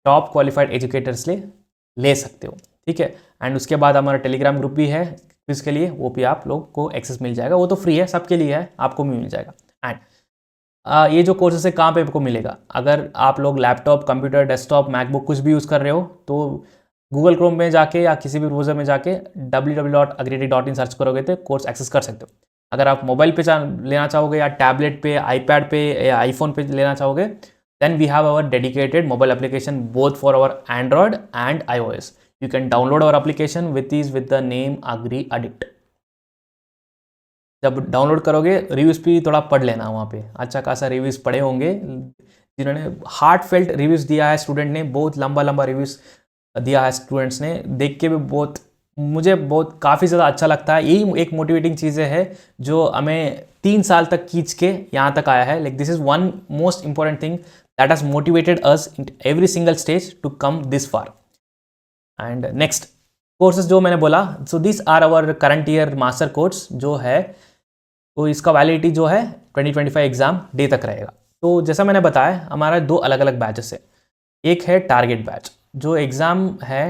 टॉप क्वालिफाइड एजुकेटर्स ले सकते हो, ठीक है। एंड उसके बाद हमारा टेलीग्राम ग्रुप भी है क्विज के लिए, वो भी आप लोग को एक्सेस मिल जाएगा, वो तो फ्री है, सबके लिए है, आपको भी मिल जाएगा। एंड ये जो कोर्सेस है कहाँ पे आपको मिलेगा? अगर आप लोग लैपटॉप, कंप्यूटर, डेस्कटॉप, मैकबुक कुछ भी यूज़ कर रहे हो तो गूगल क्रोम में जाके या किसी भी ब्राउज़र में जाके www.agreedy.in सर्च करोगे तो कोर्स एक्सेस कर सकते हो। अगर आप मोबाइल पे लेना चाहोगे या टैबलेट पे, आईपैड पे या आईफोन पे लेना चाहोगे, then we have our dedicated mobile application both for our Android and iOS. You can download our application with the name Agri Addict. जब डाउनलोड करोगे रिव्यूज़ भी थोड़ा पढ़ लेना, वहाँ पे अच्छा खासा रिव्यूज़ पढ़े होंगे, जिन्होंने हार्ट फेल्ट रिव्यूज़ दिया है, स्टूडेंट ने बहुत लंबा रिव्यूज़ दिया है, स्टूडेंट्स ने देख के भी मुझे बहुत काफ़ी ज़्यादा अच्छा लगता है। यही एक मोटिवेटिंग चीज़ें है जो हमें 3 साल तक खींच के यहाँ तक आया है। Like this is one most important thing that has motivated us in every single stage to come this far. And next courses जो मैंने बोला, so this are our current year master course जो है, तो इसका वैलिडिटी जो है 2025 exam day तक रहेगा। तो जैसा मैंने बताया हमारा 2 अलग अलग बैचेस है। एक है टारगेट बैच, जो एग्ज़ाम है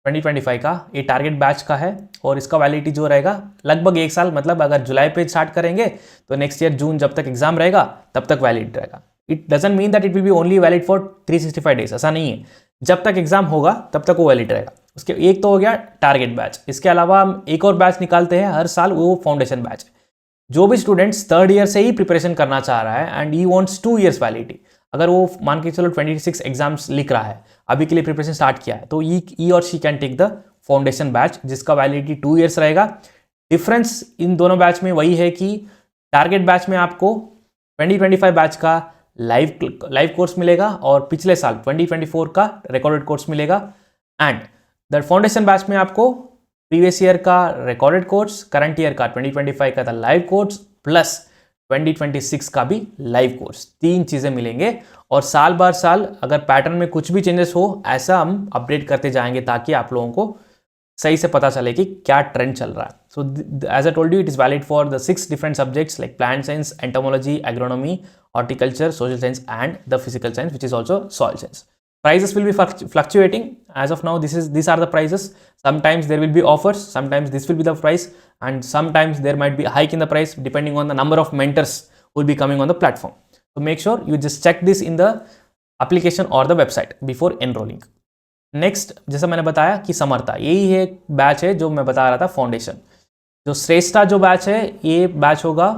2025 का, ये टारगेट बैच का है और इसका वैलिडिटी जो रहेगा लगभग 1 साल, मतलब अगर जुलाई पे स्टार्ट करेंगे तो नेक्स्ट ईयर जून जब तक एग्जाम रहेगा तब तक वैलिड रहेगा। It doesn't mean that it will be only valid for 365 days, ऐसा नहीं है, जब तक एग्जाम होगा तब तक वो वैलिड रहेगा। उसके एक तो हो गया टारगेट बैच, इसके अलावा हम एक और बैच निकालते हैं हर साल, वो फाउंडेशन बैच। जो भी स्टूडेंट्स 3rd ईयर से ही प्रिपरेशन करना चाह रहा है and he wants 2 years validity, अगर वो मान के चलो 26 एग्जाम्स लिख रहा है, अभी के लिए प्रिपरेशन स्टार्ट किया है, तो ई और she can take the foundation batch जिसका वैलिडिटी 2 years रहेगा। डिफरेंस इन दोनों बैच में वही है कि टारगेट बैच में आपको 2025 बैच का लाइव कोर्स मिलेगा और पिछले साल 2024 का रिकॉर्डेड कोर्स मिलेगा। एंड द फाउंडेशन बैच में आपको प्रीवियस ईयर का रिकॉर्डेड कोर्स, करंट ईयर का 2025 का था लाइव कोर्स प्लस 2026 का भी लाइव कोर्स, 3 चीज़ें मिलेंगे। और साल बार साल अगर पैटर्न में कुछ भी चेंजेस हो, ऐसा हम अपडेट करते जाएंगे ताकि आप लोगों को सही से पता चले कि क्या ट्रेंड चल रहा है। So as I told you, it is valid for the 6 different subjects like plant science, entomology, agronomy, horticulture, social science and the physical science, which is also soil science. Prices will be fluctuating. As of now, these are the prices. Sometimes there will be offers, sometimes this will be the price, and sometimes there might be a hike in the price depending on the number of mentors who will be coming on the platform. So make sure you just check this in the application or the website before enrolling. Next, जैसा मैंने बताया कि समर्था, यही है batch है जो मैं बता रहा था फाउंडेशन। जो श्रेष्ठा जो बैच है, ये बैच होगा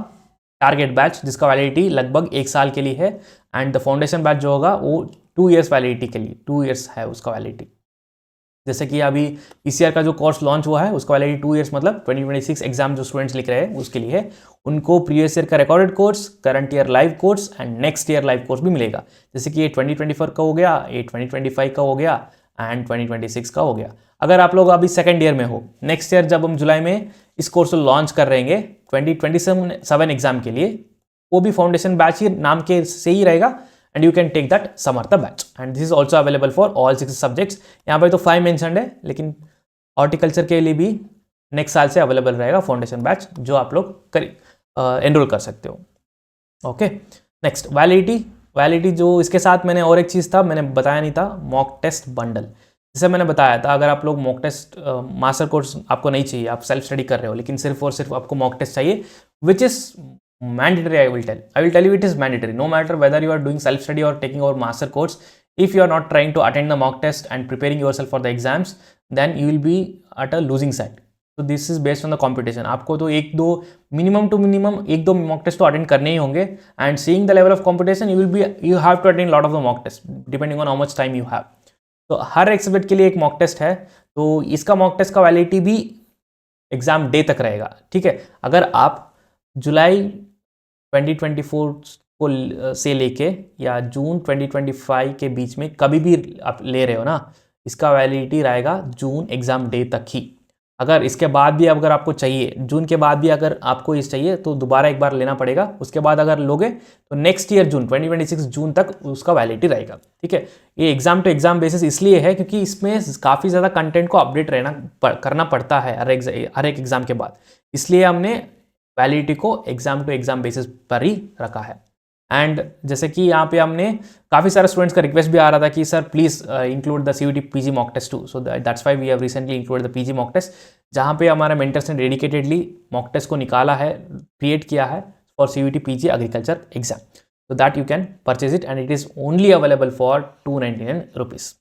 टारगेट बैच जिसका वैलिडिटी लगभग 1 साल के लिए है। एंड द फाउंडेशन बैच जो होगा वो 2 years वैलिडिटी के लिए, 2 years है उसका वैलिडिटी। जैसे कि अभी पीसीआर का जो कोर्स लॉन्च हुआ है उसका वैलिडिटी 2 years, मतलब 2026 एग्जाम जो स्टूडेंट्स लिख रहे हैं उसके लिए है। उनको प्रीवियस ईयर का recorded course, current year live course and next year live course भी मिलेगा। जैसे कि ये 2024 का हो गया, ये 2025 का हो गया एंड 2026 का हो गया। अगर आप लोग अभी 2nd ईयर में हो, नेक्स्ट ईयर जब हम जुलाई में इस कोर्स को लॉन्च कर रहेंगे 2027 एग्जाम के लिए, वो भी फाउंडेशन बैच ही नाम के से ही रहेगा and you can take that Samartha batch. And this is also available for all 6 subjects. यहाँ पर तो 5 मेंशन्ड है, लेकिन हॉर्टिकल्चर के लिए भी नेक्स्ट साल से अवेलेबल रहेगा फाउंडेशन बैच जो आप लोग एनरोल कर सकते हो। ओके, नेक्स्ट वैलिडिटी वैलिडिटी जो इसके साथ मैंने और एक चीज़ था, मैंने बताया नहीं था, मॉक टेस्ट बंडल। जैसे मैंने बताया था, अगर आप लोग मॉक टेस्ट मास्टर कोर्स आपको नहीं चाहिए, आप सेल्फ स्टडी कर रहे हो, लेकिन सिर्फ और सिर्फ आपको मॉक टेस्ट चाहिए, which is mandatory, I will tell you it is mandatory, no matter whether you are doing self study और taking our master course, if you are not trying to attend the mock test and preparing yourself for the exams, then you will be at a losing side. So this is based on the competition. आपको तो एक दो minimum एक दो mock test तो attend करने ही होंगे, and seeing the level of competition you have to attend lot of the mock test depending on how much time you have. तो हर एक सब्जेक्ट के लिए एक मॉक टेस्ट है, तो इसका मॉक टेस्ट का वैलिडिटी भी एग्जाम डे तक रहेगा, ठीक है। अगर आप जुलाई 2024 को से लेके या जून 2025 के बीच में कभी भी आप ले रहे हो ना, इसका वैलिडिटी रहेगा जून एग्ज़ाम डे तक ही। अगर इसके बाद भी अगर आपको चाहिए, जून के बाद भी अगर आपको इस चाहिए तो दोबारा एक बार लेना पड़ेगा, उसके बाद अगर लोगे तो नेक्स्ट ईयर जून 2026 जून तक उसका वैलिडिटी रहेगा, ठीक है। ये एग्जाम टू एग्जाम बेसिस इसलिए है क्योंकि इसमें काफ़ी ज़्यादा कंटेंट को अपडेट करना पड़ता है हर एक एग्जाम के बाद, इसलिए हमने वैलिडिटी को एग्जाम टू एग्जाम बेसिस पर ही रखा है। एंड जैसे कि यहाँ पे हमने काफ़ी सारे स्टूडेंट्स का रिक्वेस्ट भी आ रहा था कि sir please include the CUET PG mock test too, so that's why we have recently include the PG mock test, जहाँ पे हमारे मेंटर्स ने डेडिकेटेडली मॉक टेस्ट को निकाला है, क्रिएट किया है for CUET PG agriculture exam, so that you can purchase it and it is only available for 299 rupees.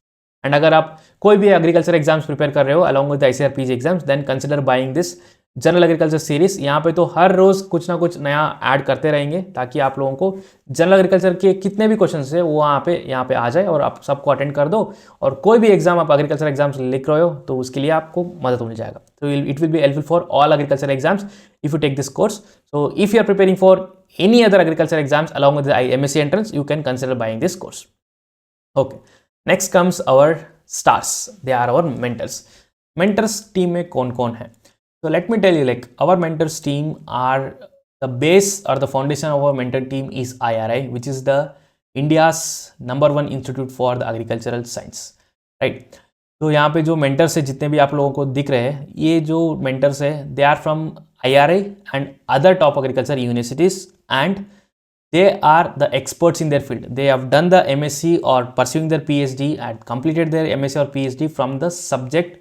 And अगर आप कोई भी एग्रीकल्चर एग्जाम्स प्रिपेयर कर रहे हो along with ICAR PG exams, then consider buying this general agriculture series. यहाँ पे तो हर रोज कुछ ना कुछ नया ऐड करते रहेंगे ताकि आप लोगों को जनरल एग्रीकल्चर के कितने भी क्वेश्चन है वो यहाँ पे आ जाए और आप सबको अटेंड कर दो, और कोई भी एग्जाम आप एग्रीकल्चर एग्जाम्स लिख रहे हो तो उसके लिए आपको मदद मिल जाएगा। तो it will be helpful for all agriculture exams if you take this course. So if you are preparing for any other agriculture exams along with MSc entrance, you can consider buying this course. Okay, next comes our stars, they are our mentors. Mentors team में कौन कौन है? So let me tell you, like our mentors team are the base or the foundation of our mentor team is IRI, which is the India's #1 institute for the agricultural science, right? तो यहाँ पे जो mentors है जितने भी आप लोगों को दिख रहे हैं, ये जो mentors है they are from IRI and other top agriculture universities, and they are the experts in their field. They have done the MSc or pursuing their PhD and completed their MSc or PhD from the subject,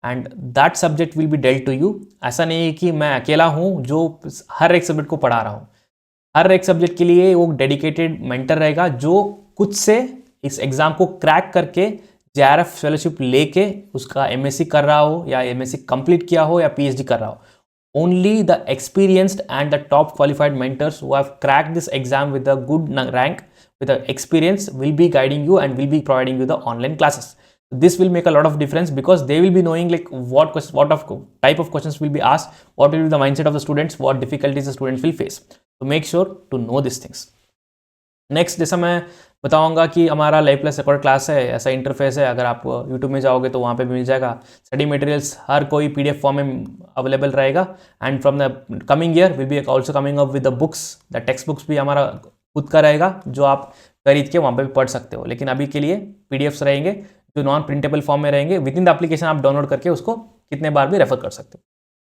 and that subject will be dealt to you. ऐसा नहीं है कि मैं अकेला हूँ जो हर एक subject को पढ़ा रहा हूँ, हर एक सब्जेक्ट के लिए वो डेडिकेटेड मेंटर रहेगा जो कुछ से इस एग्ज़ाम को क्रैक करके JRF फेलोशिप लेके उसका MSc कर रहा हो या MSc कंप्लीट किया हो या PhD कर रहा हो। Only the experienced and the top qualified mentors who have cracked this exam with a good rank with the experience will be guiding you and will be providing you the online classes. This will make a lot of difference because they will be knowing like what type of questions will be asked, what will be the mindset of the students, what difficulties the students will face. So make sure to know these things. Next जैसा मैं बताऊंगा कि हमारा live plus record class है, ऐसा interface है, अगर आप यूट्यूब में जाओगे तो वहाँ पे भी मिल जाएगा। स्टडी मटेरियल्स हर कोई PDF फॉर्म में अवेलेबल रहेगा, and from the coming year will be also coming up with the books, the text books भी हमारा खुद का रहेगा जो आप खरीद के वहाँ पे भी पढ़ सकते हो। लेकिन अभी के लिए PDFs रहेंगे जो नॉन प्रिंटेबल फॉर्म में रहेंगे, विद इन द एप्लीकेशन आप डाउनलोड करके उसको कितने बार भी रेफर कर सकते हो।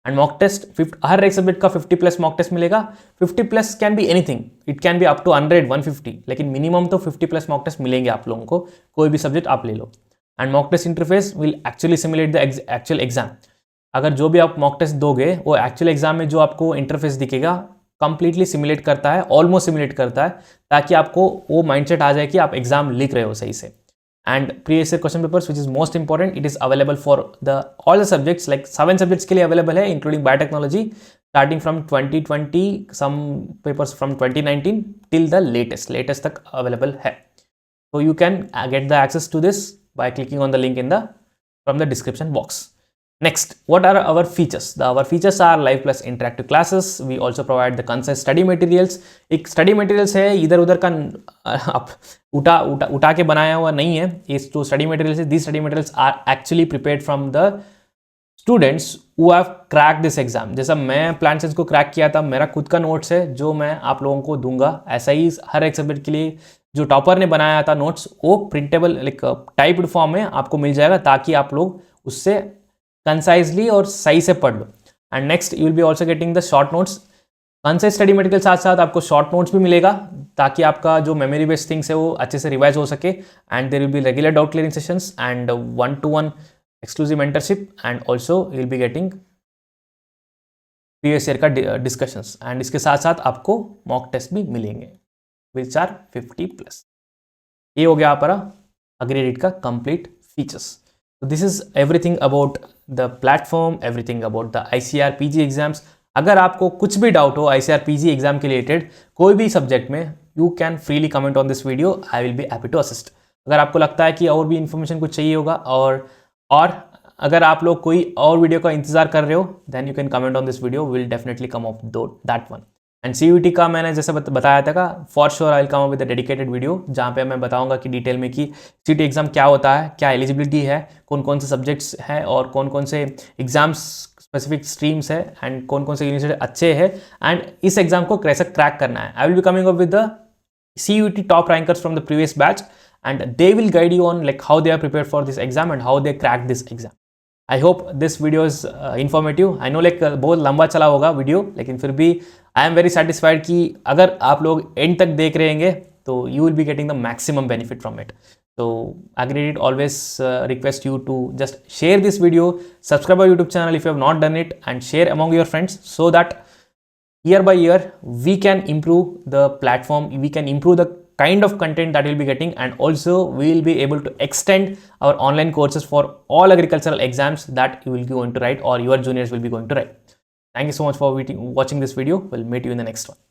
एंड मॉक टेस्ट हर एक सब्जेक्ट का 50+ मॉक टेस्ट मिलेगा। 50+ can be anything, it can be up to 100, 150, लेकिन मिनिमम तो 50+ मॉक टेस्ट मिलेंगे आप लोगों को, कोई भी सब्जेक्ट आप ले लो। And mock test interface will actually simulate the actual exam. अगर जो भी आप मॉक टेस्ट दोगे वो एक्चुअल एग्जाम में जो आपको इंटरफेस दिखेगा कंप्लीटली सिमुलेट करता है, ऑलमोस्ट सिमुलेट करता है, ताकि आपको वो माइंडसेट आ जाए कि आप एग्जाम लिख रहे हो सही से। And previous year question papers which is most important, it is available for all the subjects, like 7 subjects के लिए अवेलेबल है including biotechnology, starting from 2020, some papers from 2019 till the latest तक अवेलेबल है। So you can get the access to this by clicking on the link from the description box. Next, what are our features? Our features are live plus interactive classes. We also provide the concise study materials. एक study materials है, इधर उधर का आप उठा के बनाया हुआ नहीं है। ये जो study materials है, these study materials are actually prepared from the students who have cracked this exam. जैसा मैं प्लांट साइंस को क्रैक किया था, मेरा खुद का नोट्स है जो मैं आप लोगों को दूंगा। ऐसा ही हर एक सब्जेक्ट के लिए जो टॉपर ने बनाया था नोट्स, वो प्रिंटेबल लाइक टाइप्ड फॉर्म में आपको मिल जाएगा, ताकि आप लोग उससे कंसाइजली और सही से पढ़ लो। And next you will be also getting the short notes. Concise study material के साथ साथ आपको शॉर्ट नोट्स भी मिलेगा, ताकि आपका जो मेमोरी बेस्ड थिंग्स है वो अच्छे से रिवाइज हो सके, and there will be regular doubt clearing sessions and 1-to-1 exclusive mentorship, and also you will be getting previous year का डिस्कशंस, एंड इसके साथ साथ आपको मॉक टेस्ट भी मिलेंगे विच आर 50+। ये हो गया आपका अग्रीरेट का कंप्लीट फीचर्स। तो this is everything about the platform, everything about the ICAR PG exams. अगर आपको कुछ भी डाउट हो ICAR PG एग्जाम के रिलेटेड कोई भी सब्जेक्ट में, you can freely comment on this video, I will be happy to assist. अगर आपको लगता है कि और भी इन्फॉर्मेशन कुछ चाहिए होगा, और अगर आप लोग कोई और वीडियो का इंतजार कर रहे हो, then you can comment on this video, will definitely come of that one. And CUET का मैंने जैसे बताया था का for sure I will come up with a dedicated video, जहाँ पे मैं बताऊंगा कि डिटेल में कि CUET एग्जाम क्या होता है, क्या एलिजिबिलिटी है, कौन कौन से सब्जेक्ट्स हैं और कौन कौन से एग्जाम्स स्पेसिफिक स्ट्रीम्स है, एंड कौन कौन से यूनिवर्सिटी अच्छे हैं, एंड इस एग्जाम को कैसे क्रैक करना है। आई will B coming up with the CUET top rankers from the previous batch, and they will guide you on like how they are prepared for this exam and how they crack this exam. I hope this video is informative. I know like बहुत लंबा चला होगा video, लेकिन फिर भी I am very satisfied कि अगर आप लोग एंड तक देख रहेंगे तो you will be getting the maximum benefit from it. So Agreed always request you to just share this video, subscribe our YouTube channel if you have not done it, and share among your friends so that year by year we can improve the platform, we can improve the kind of content that we'll be getting, and also we will be able to extend our online courses for all agricultural exams that you will be going to write or your juniors will be going to write. Thank you so much for watching this video. We'll meet you in the next one.